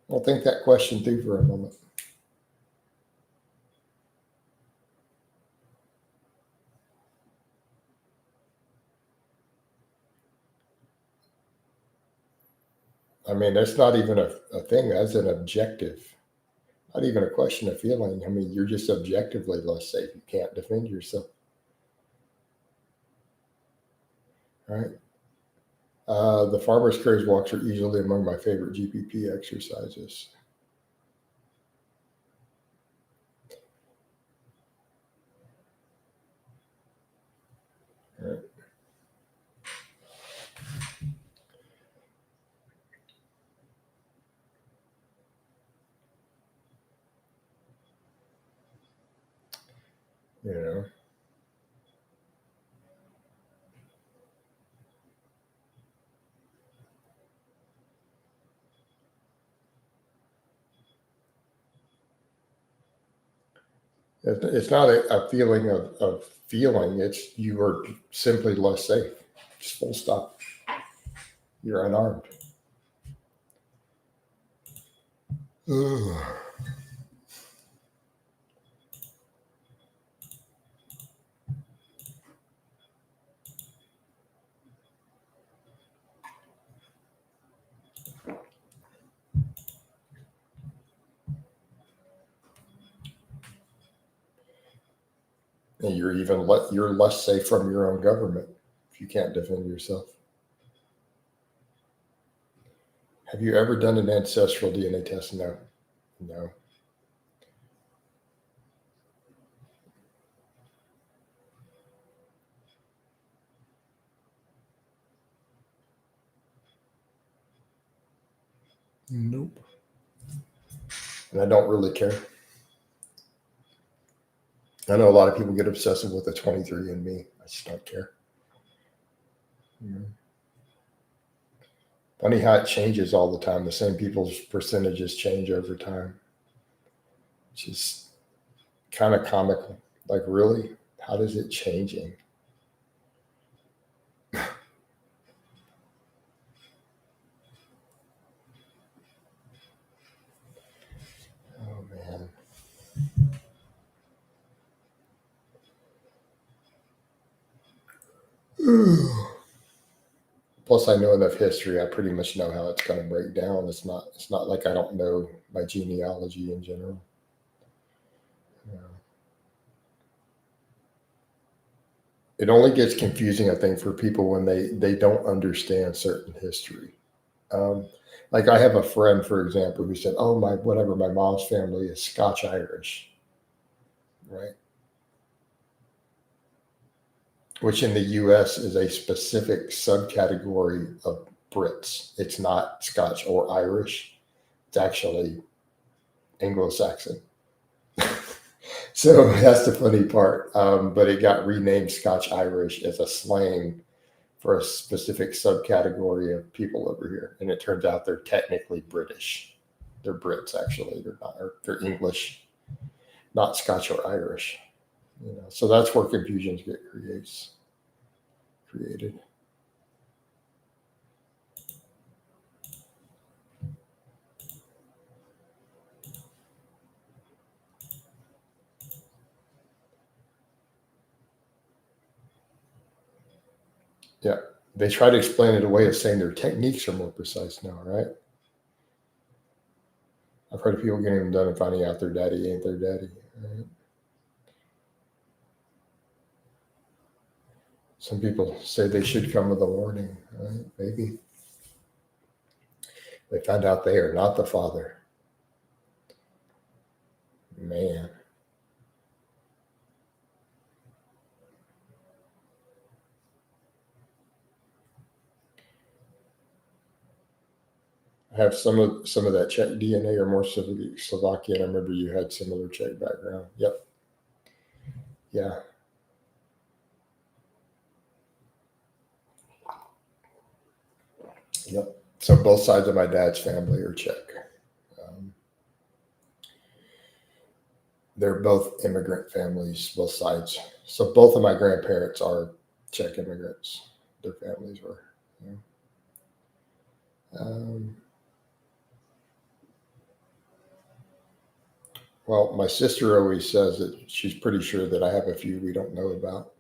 Well, think that question through for a moment. I mean, that's not even a thing. That's an objective. Not even a question of feeling. I mean, you're just objectively less safe. You can't defend yourself. Right? The farmer's carries walks are easily among my favorite GPP exercises. Right? You know, it's not a feeling of feeling. It's you are simply less safe. Just full stop. You're unarmed. Ugh. And you're less safe from your own government if you can't defend yourself. Have you ever done an ancestral DNA test? No. No. Nope. And I don't really care. I know a lot of people get obsessive with the 23andMe. I just don't care. Funny how it changes all the time. The same people's percentages change over time, which is kind of comical. Like, really? How does it changing? Oh, man. Plus, I know enough history. I pretty much know how it's going to break down. It's not like I don't know my genealogy in general. You know. It only gets confusing, I think, for people when they don't understand certain history. Um, like I have a friend, for example, who said, "Oh, my mom's family is Scotch Irish, right?" Which in the U.S. is a specific subcategory of Brits. It's not Scotch or Irish. It's actually Anglo-Saxon. So that's the funny part. But it got renamed Scotch Irish as a slang for a specific subcategory of people over here. And it turns out they're technically British. They're Brits, actually. They're not. They're English, not Scotch or Irish. You know, so that's where confusions get created. Yeah. They try to explain it away as saying their techniques are more precise now, right? I've heard of people getting them done and finding out their daddy ain't their daddy. Right? Some people say they should come with a warning, right? Maybe they found out they are not the father. Man. I have some of that Czech DNA or more Slovakian. I remember you had similar Czech background. Yep. Yeah. Yep. So both sides of my dad's family are Czech. Um, they're both immigrant families, both sides. So both of my grandparents are Czech immigrants. Their families were. You know. Well, my sister always says that she's pretty sure that I have a few we don't know about.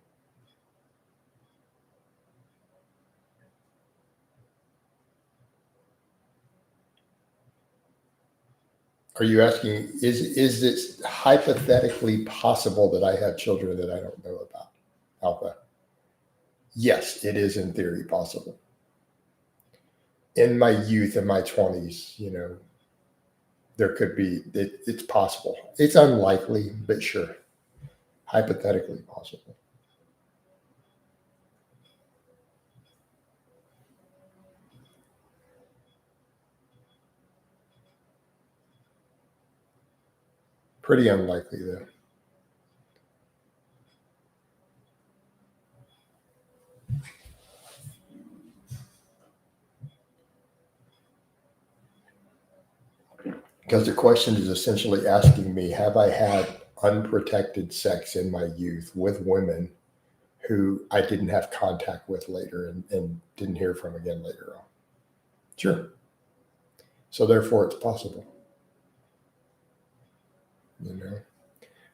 Are you asking, is it hypothetically possible that I have children that I don't know about? Alpha. Yes, it is in theory possible. In my youth, in my 20s, there could be, it's possible. It's unlikely, but sure, hypothetically possible. Pretty unlikely, though. Because the question is essentially asking me, have I had unprotected sex in my youth with women who I didn't have contact with later and didn't hear from again later on? Sure. So therefore it's possible, you know.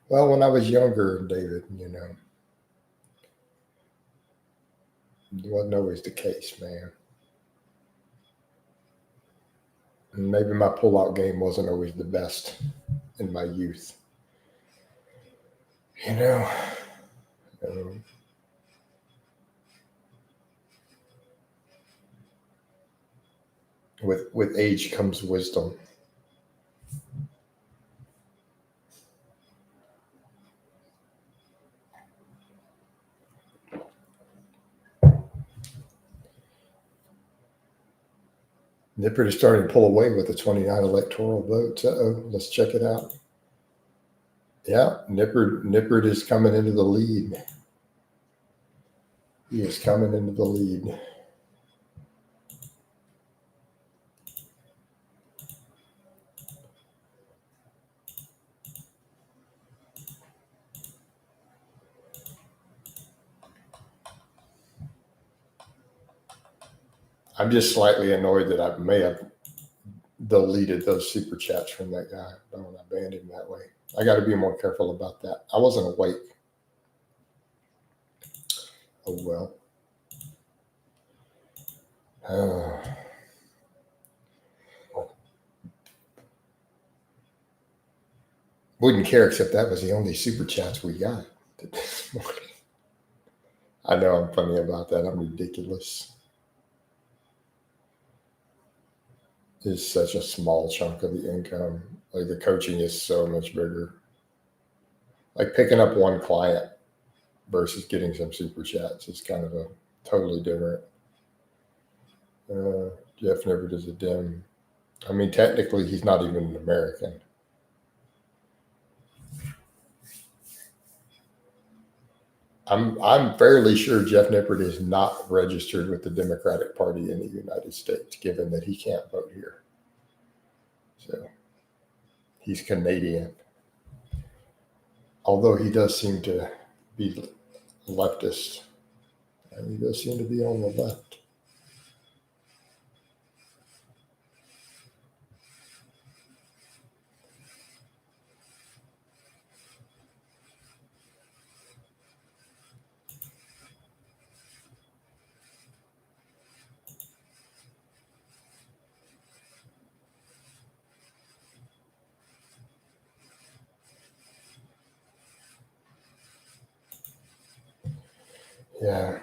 Well, when I was younger, David, it wasn't always the case, man. And maybe my pull-out game wasn't always the best in my youth, you know. Um, with age comes wisdom. Nippard is starting to pull away with the 29 electoral votes. Let's check it out. Yeah, Nippard is coming into the lead. He is coming into the lead. I'm just slightly annoyed that I may have deleted those super chats from that guy. I don't want to ban him that way. I got to be more careful about that. I wasn't awake. Oh, well. Wouldn't care, except that was the only super chats we got this morning. I know I'm funny about that. I'm ridiculous. It's such a small chunk of the income. Like the coaching is so much bigger. Like picking up one client versus getting some super chats is kind of a totally different. Jeff Nippard is a dim. I mean, technically, he's not even an American. I'm fairly sure Jeff Nippard is not registered with the Democratic Party in the United States, given that he can't vote here. So he's Canadian. Although he does seem to be leftist. And he does seem to be on the left. Yeah.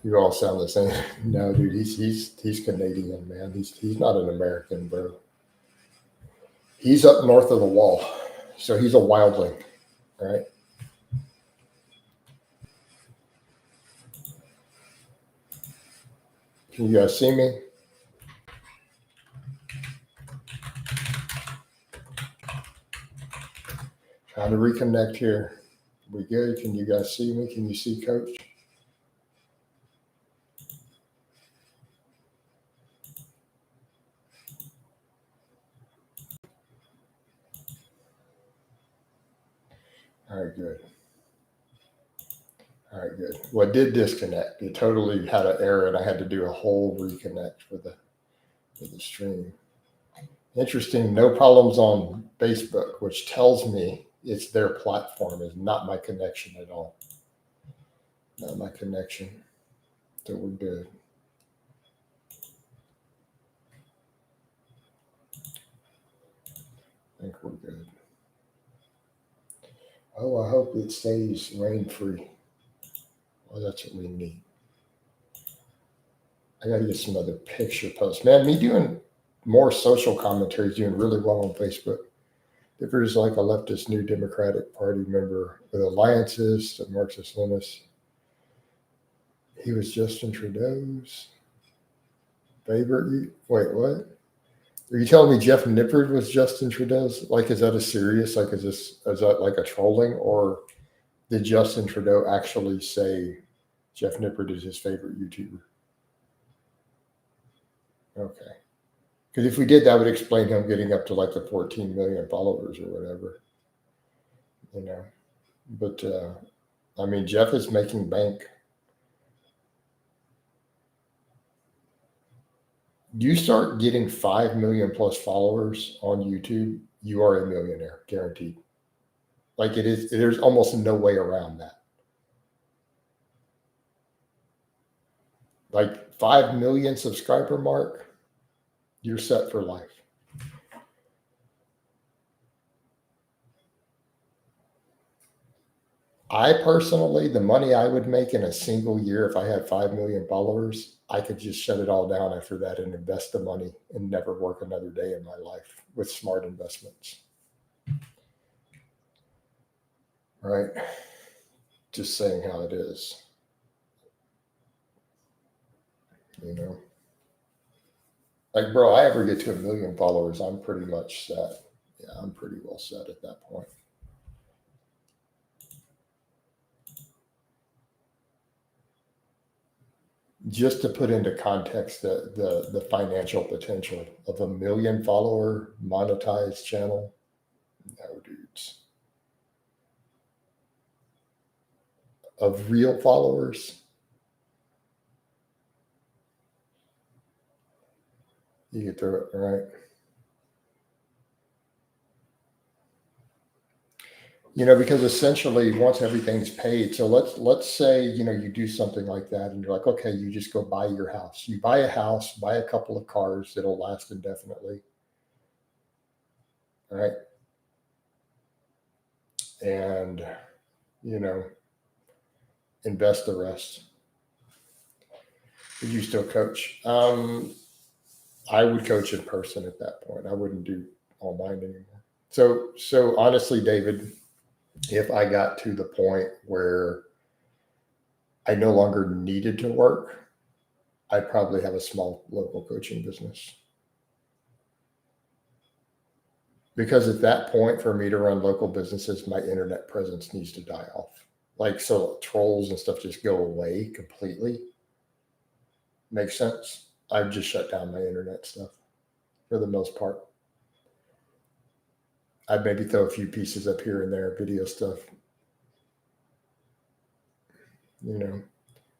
You all sound the same. No, dude, he's Canadian, man. He's not an American, bro. He's up north of the wall, so he's a wildling, right? Can you guys see me? Trying to reconnect here. We good? Can you guys see me? Can you see Coach? All right, good. All right, good. Well, it did disconnect. It totally had an error, and I had to do a whole reconnect for the stream. Interesting. No problems on Facebook, which tells me it's their platform, is not my connection at all. Not my connection. So we're good. I think we're good. Oh, I hope it stays rain free. Well, that's what we need. I got to get some other picture posts. Man, me doing more social commentary is doing really well on Facebook. If there's like a leftist New Democratic Party member with alliances to Marxist Leninists, he was Justin Trudeau's favorite. Wait, what? Are you telling me Jeff Nippard was Justin Trudeau's? Like, is that a serious? Like, is that like a trolling, or did Justin Trudeau actually say Jeff Nippard is his favorite YouTuber? Okay. Because if we did, that would explain him getting up to like the 14 million followers or whatever, you know. But I mean, Jeff is making bank. You start getting 5 million plus followers on YouTube, you are a millionaire, guaranteed. Like it is, there's almost no way around that. Like 5 million subscriber mark, you're set for life. I personally, the money I would make in a single year if I had 5 million followers, I could just shut it all down after that and invest the money and never work another day in my life with smart investments. Right? Just saying how it is. You know? Like, bro, I ever get to 1 million followers, I'm pretty much set. Yeah, I'm pretty well set at that point. Just to put into context the financial potential of 1 million follower monetized channel, no, dudes. Of real followers, you get through it, right? Because essentially once everything's paid, so let's say, you do something like that and you're like, okay, you just go buy your house. You buy a house, buy a couple of cars that'll last indefinitely, right? And, you know, invest the rest. Would you still coach? I would coach in person at that point. I wouldn't do online anymore. So honestly, David, if I got to the point where I no longer needed to work, I'd probably have a small local coaching business. Because at that point, for me to run local businesses, my internet presence needs to die off. Like, so trolls and stuff just go away completely. Makes sense? I've just shut down my internet stuff for the most part. I'd maybe throw a few pieces up here and there, video stuff.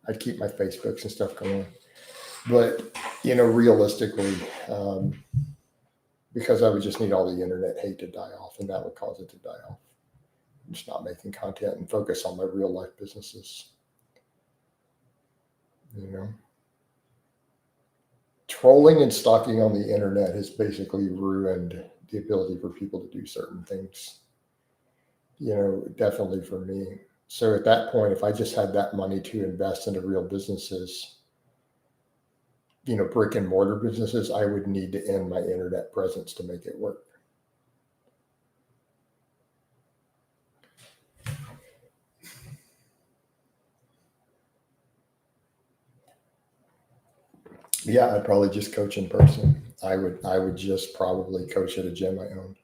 I'd keep my Facebooks and stuff going. But, realistically, because I would just need all the internet hate to die off, and that would cause it to die off. I'm just not making content and focus on my real life businesses. Trolling and stalking on the internet has basically ruined the ability for people to do certain things. Definitely for me. So at that point, if I just had that money to invest into real businesses, brick and mortar businesses, I would need to end my internet presence to make it work. Yeah, I'd probably just coach in person. I would just probably coach at a gym I own.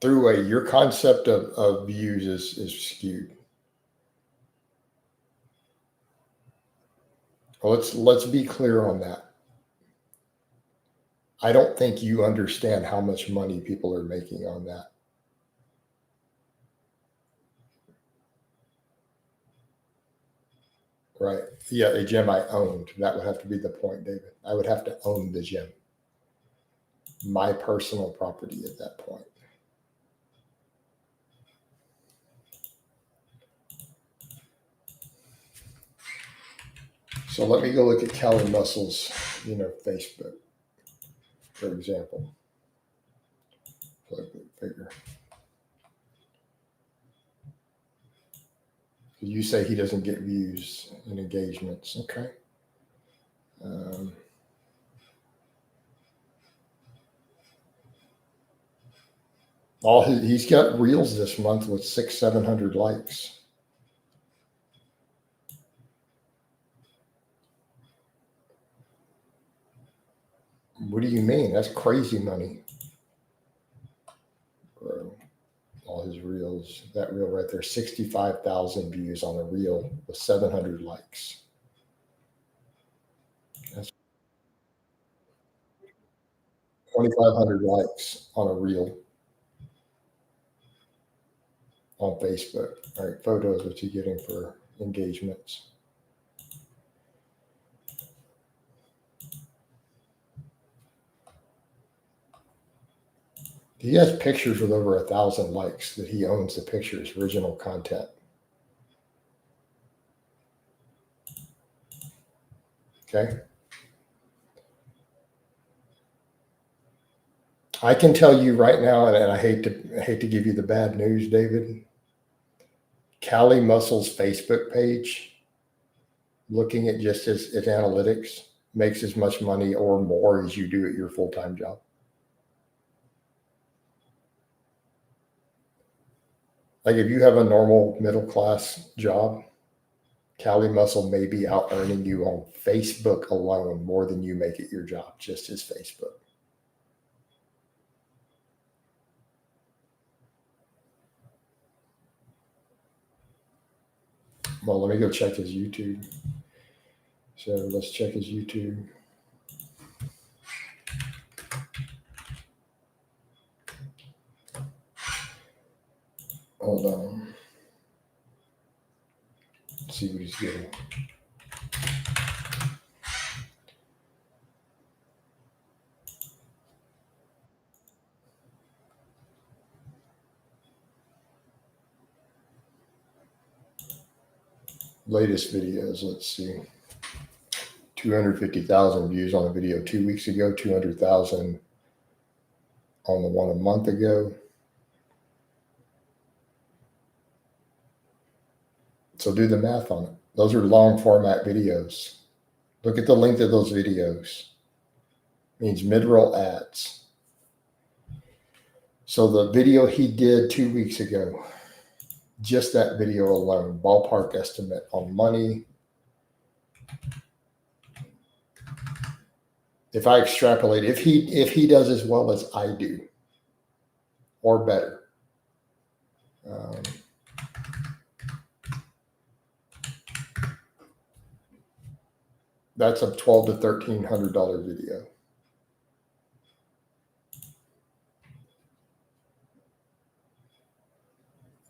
Your concept of views is skewed. Well, let's be clear on that. I don't think you understand how much money people are making on that. Right. Yeah, a gym I owned. That would have to be the point, David. I would have to own the gym. My personal property at that point. So let me go look at Callie Muscle's, Facebook, for example. Figure. You say he doesn't get views and engagements. Okay. He's got reels this month with 700 likes. What do you mean? That's crazy money. Bro, all his reels, that reel right there, 65,000 views on a reel with 700 likes. That's 2,500 likes on a reel on Facebook. All right, photos, what you getting for engagements? He has pictures with over 1,000 likes that he owns the pictures, original content. Okay. I can tell you right now, and I hate to give you the bad news, David. Callie Muscle's Facebook page, looking at just his analytics, makes as much money or more as you do at your full-time job. Like if you have a normal middle class job, Cali Muscle may be out earning you on Facebook alone more than you make at your job, just his Facebook. Well, let me go check his YouTube. So let's check his YouTube. Hold on. Let's see what he's getting. Latest videos, let's see. 250,000 views on a video 2 weeks ago, 200,000 on the one a month ago. So do the math on it. Those are long format videos. Look at the length of those videos. It means mid-roll ads. So the video he did 2 weeks ago, just that video alone, ballpark estimate on money. If I extrapolate, if he does as well as I do, or better, that's a $1,200 to $1,300 video.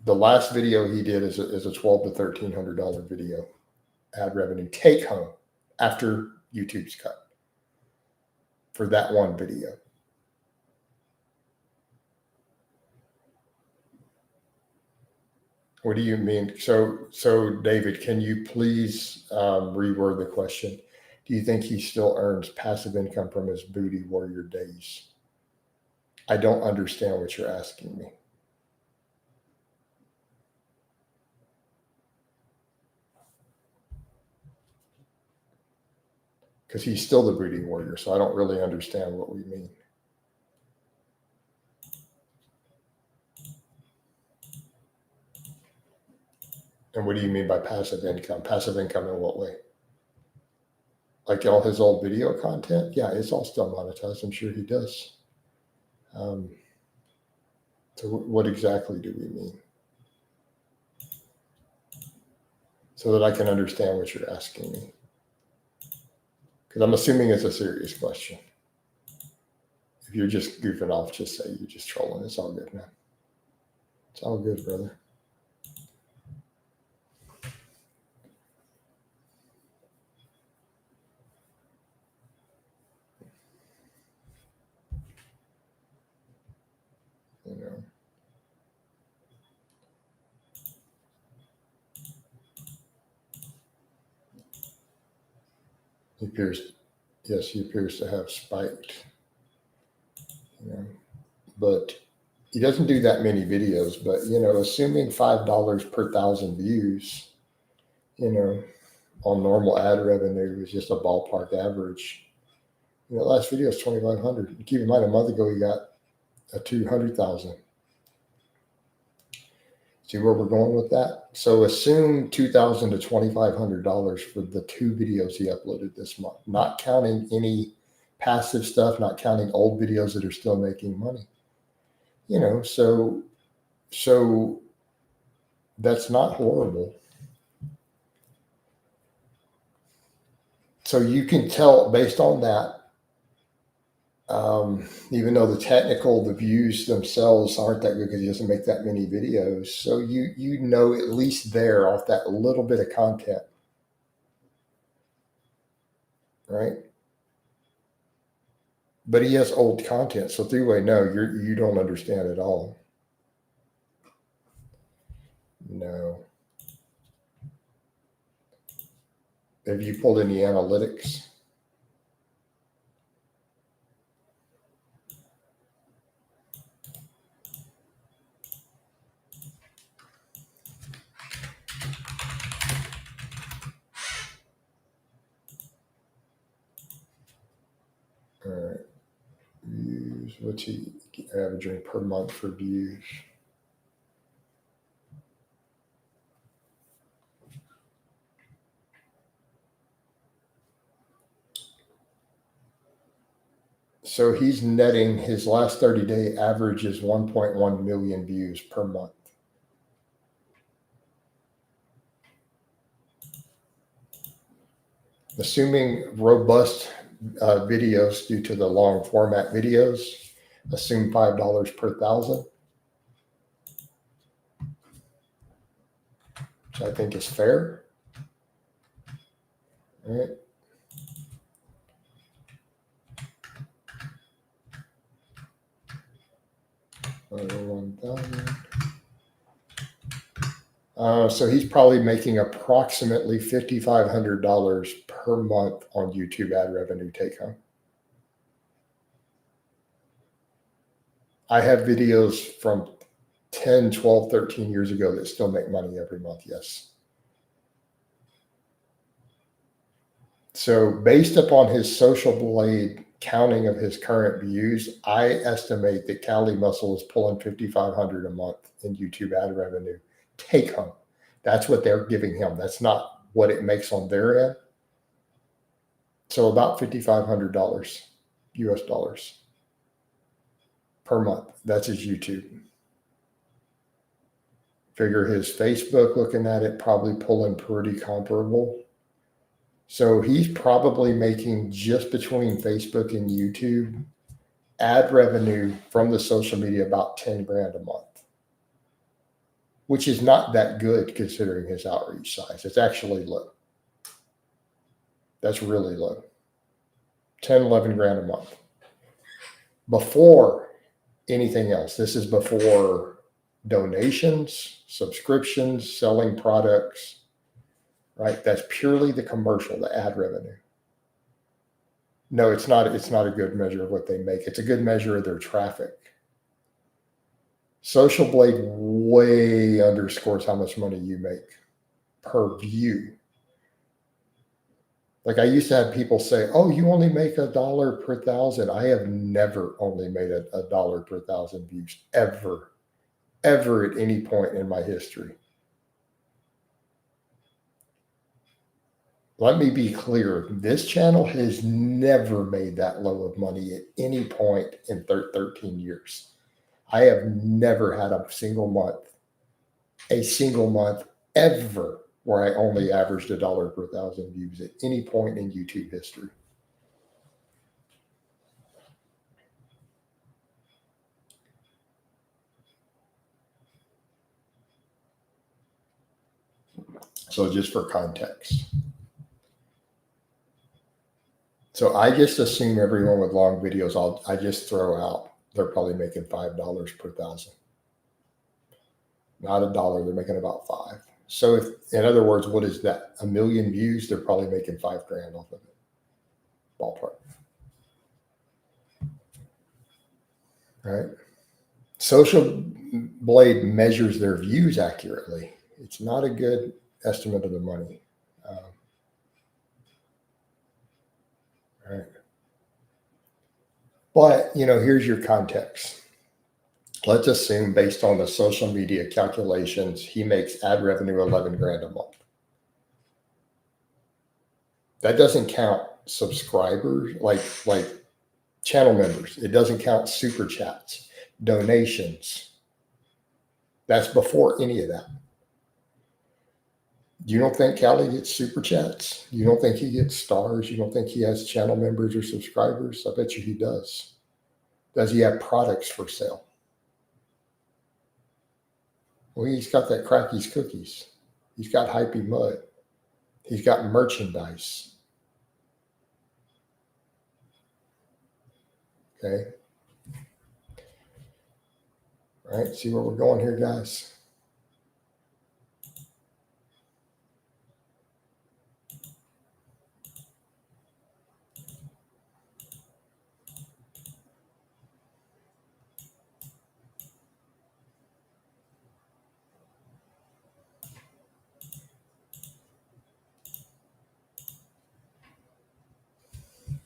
The last video he did is a $1,200 to $1,300 video ad revenue take home after YouTube's cut for that one video. What do you mean? So David, can you please reword the question? Do you think he still earns passive income from his booty warrior days? I don't understand what you're asking me. Because he's still the booty warrior, so I don't really understand what we mean. And what do you mean by passive income? Passive income in what way? Like all his old video content? Yeah, it's all still monetized. I'm sure he does. So what exactly do we mean? So that I can understand what you're asking me. Because I'm assuming it's a serious question. If you're just goofing off, just say you're just trolling. It's all good, man. It's all good, brother. You know. He appears to have spiked. You know, but he doesn't do that many videos. But assuming $5 per 1,000 views, on normal ad revenue is just a ballpark average. Last video is 2,500. Keep in mind, a month ago he got a 200,000. See where we're going with that? So assume $2,000 to $2,500 for the 2 videos he uploaded this month, not counting any passive stuff, not counting old videos that are still making money. So that's not horrible. So you can tell based on that, even though the views themselves aren't that good because he doesn't make that many videos. So at least there off that little bit of content, right? But he has old content. So three-way, no, you don't understand at all. No. Have you pulled any analytics? All right. Views. What's he averaging per month for views? So he's netting, his last 30-day average is 1.1 million views per month. Assuming robust videos due to the long format videos, assume $5 per thousand, which I think is fair. All right. So he's probably making approximately $5,500 per month on YouTube ad revenue take home. I have videos from 10, 12, 13 years ago that still make money every month. Yes. So based upon his Social Blade counting of his current views, I estimate that Cali Muscle is pulling $5,500 a month in YouTube ad revenue take home. That's what they're giving him. That's not what it makes on their end. So about $5,500 US dollars per month. That's his YouTube. Figure his Facebook, looking at it, probably pulling pretty comparable. So he's probably making just between Facebook and YouTube ad revenue from the social media about 10 grand a month, which is not that good considering his outreach size. It's actually low. That's really low. 10, 11 grand a month. Before anything else, this is before donations, subscriptions, selling products, right? That's purely the commercial, the ad revenue. No, it's not a good measure of what they make. It's a good measure of their traffic. Social Blade way underscores how much money you make per view. Like I used to have people say, oh, you only make $1 per thousand. I have never only made $1 per thousand views, ever at any point in my history. Let me be clear. This channel has never made that low of money at any point in 13 years. I have never had a single month ever where I only averaged $1 per thousand views at any point in YouTube history. So just for context. So I just assume everyone with long videos, I just throw out, they're probably making $5 per thousand. Not $1, they're making about $5. So if, in other words, what is that? 1 million views, they're probably making $5 grand off of it. Ballpark. Right? Social Blade measures their views accurately. It's not a good estimate of the money. Right. But, here's your context. Let's assume based on the social media calculations, he makes ad revenue 11 grand a month. That doesn't count subscribers, like channel members. It doesn't count super chats, donations. That's before any of that. You don't think Callie gets super chats? You don't think he gets stars? You don't think he has channel members or subscribers? I bet you he does. Does he have products for sale? Well, he's got that Cracky's cookies. He's got Hypey Mud. He's got merchandise. Okay. All right. See where we're going here, guys?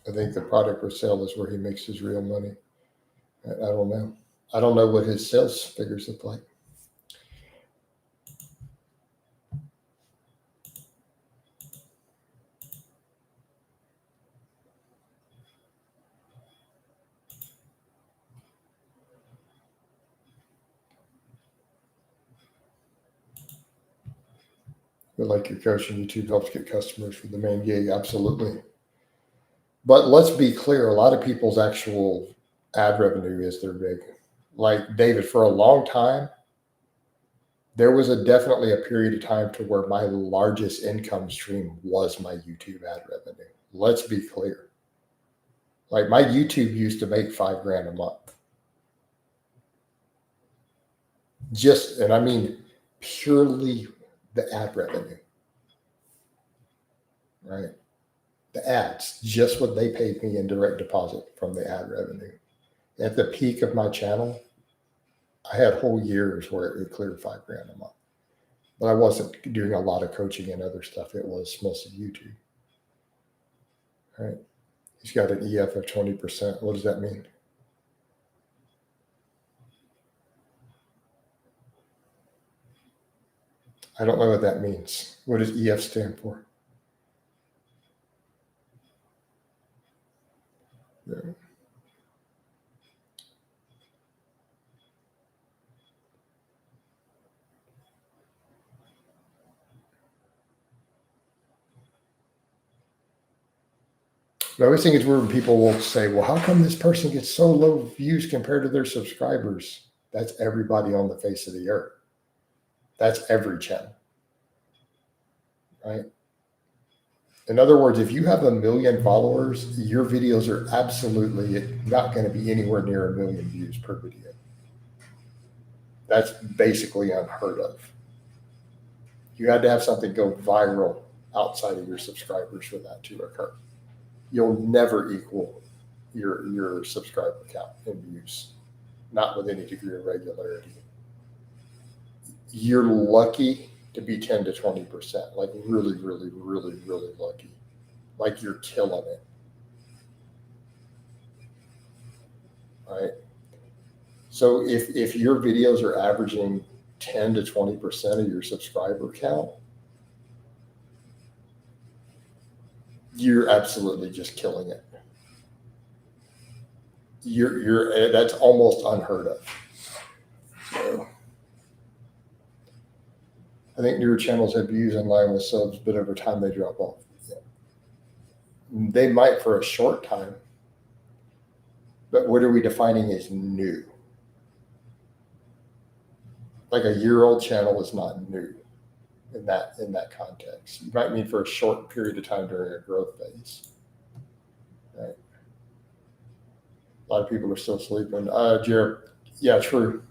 I think the product for sale is where he makes his real money. I don't know. I don't know what his sales figures look like. But like your coaching, YouTube helps get customers for the main gig. Absolutely. But let's be clear, a lot of people's actual ad revenue is their big. Like David, for a long time, there was definitely a period of time to where my largest income stream was my YouTube ad revenue. Let's be clear. Like my YouTube used to make $5,000 a month. And I mean purely the ad revenue, right? The ads, just what they paid me in direct deposit from the ad revenue. At the peak of my channel, I had whole years where it would clear $5,000 a month. But I wasn't doing a lot of coaching and other stuff. It was mostly YouTube. All right. He's got an EF of 20%. What does that mean? I don't know what that means. What does EF stand for? Yeah. I always think it's weird when people will say, well, how come this person gets so low views compared to their subscribers? That's everybody on the face of the earth. That's every channel, right? In other words, if you have 1 million followers, your videos are absolutely not going to be anywhere near 1 million views per video. That's basically unheard of. You had to have something go viral outside of your subscribers for that to occur. You'll never equal your subscriber count in views, not with any degree of regularity. You're lucky to be 10 to 20%, like really, really, really, really lucky. Like you're killing it. Right? So if your videos are averaging 10 to 20% of your subscriber count, you're absolutely just killing it. That's almost unheard of. So I think newer channels have views in line with subs, but over time they drop off. Yeah. They might for a short time, but what are we defining as new? Like a year-old channel is not new in that context. You might mean for a short period of time during a growth phase. Right? A lot of people are still sleeping. Jared, yeah, true.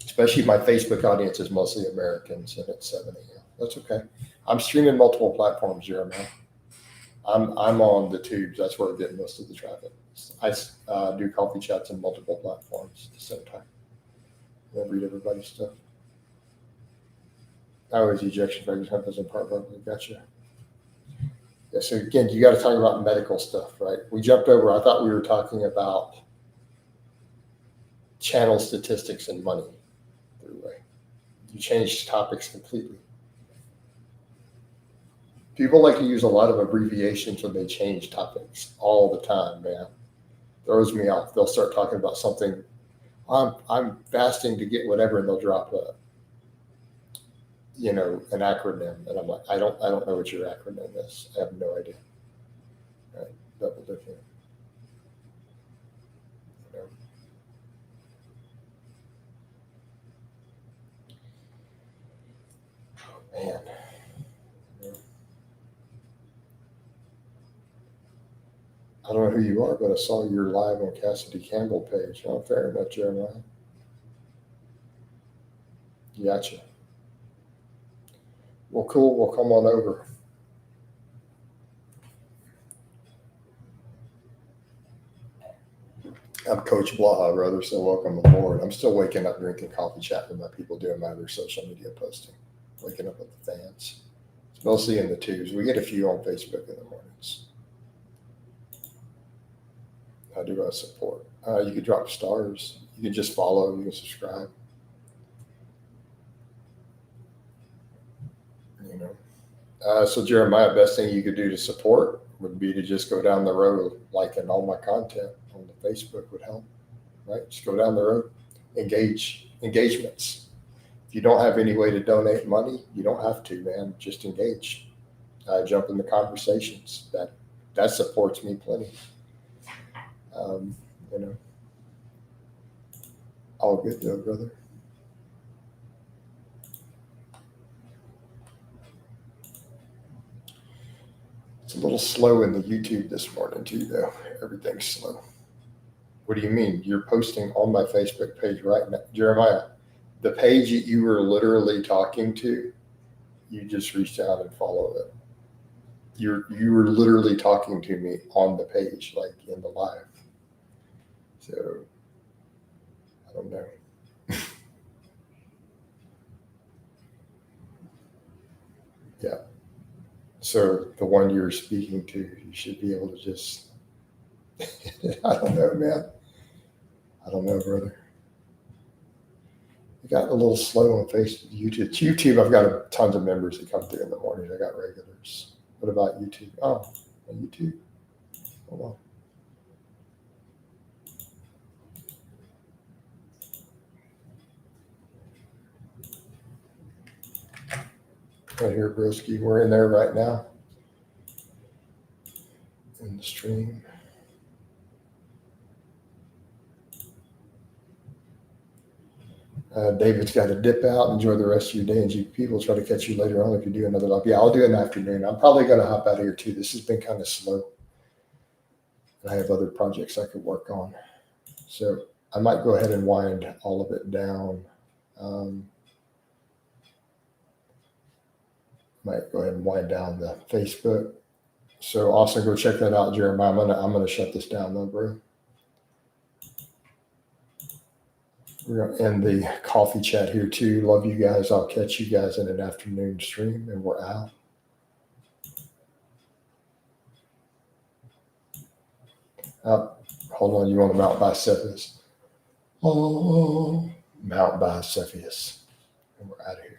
Especially my Facebook audience is mostly Americans, and it's 7 a.m. That's okay. I'm streaming multiple platforms, Jeremiah. I'm on the tubes. That's where I get most of the traffic. I do coffee chats on multiple platforms at the same time. I read everybody's stuff. I always ejection fragments happens in part verbally. Gotcha. Yeah, so again, you got to talk about medical stuff, right? We jumped over. I thought we were talking about channel statistics and money. You changed topics completely. People like to use a lot of abbreviations when they change topics all the time, man. Throws me off. They'll start talking about something. I'm fasting to get whatever, and they'll drop an acronym, and I'm like, I don't know what your acronym is. I have no idea. Right? Double dipping. Man. I don't know who you are, but I saw you're live on Cassidy Campbell page. Oh, fair enough, Jeremiah. Gotcha. Well, cool. We'll come on over. I'm Coach Blaha, brother, so welcome aboard. I'm still waking up drinking coffee, chat with my people, doing my other social media posting, waking up with the fans. It's mostly in the twos. We get a few on Facebook in the mornings. How do I support? You can drop stars. You can just follow. You can subscribe. So Jeremiah, best thing you could do to support would be to just go down the road, liking all my content on the Facebook would help, right? Just go down the road, engagements. If you don't have any way to donate money, you don't have to, man. Just engage. Jump in the conversations. That supports me plenty. You know, all good though, brother. It's a little slow in the YouTube this morning too, though. Everything's slow. What do you mean? You're posting on my Facebook page right now, Jeremiah. The page that you were literally talking to, you just reached out and followed it. You were literally talking to me on the page, like in the live. So I don't know. Yeah. So the one you're speaking to, you should be able to just. I don't know, man. I don't know, brother. It got a little slow on Facebook, YouTube. YouTube, I've got tons of members that come through in the mornings. I got regulars. What about YouTube? Oh, on YouTube. Hold on. Right here, broski. We're in there right now. In the stream. David's got to dip out. Enjoy the rest of your day. And GP will try to catch you later on if you do another live. Yeah, I'll do an afternoon. I'm probably going to hop out of here too. This has been kind of slow. And I have other projects I could work on. So I might go ahead and wind all of it down. Might go ahead and wind down the Facebook. So Austin, go check that out, Jeremiah. I'm gonna shut this down though, bro. We're gonna end the coffee chat here too. Love you guys. I'll catch you guys in an afternoon stream, and we're out. Hold on, you want to Mount by Cepheus? Oh, Mount by Cepheus, and we're out of here.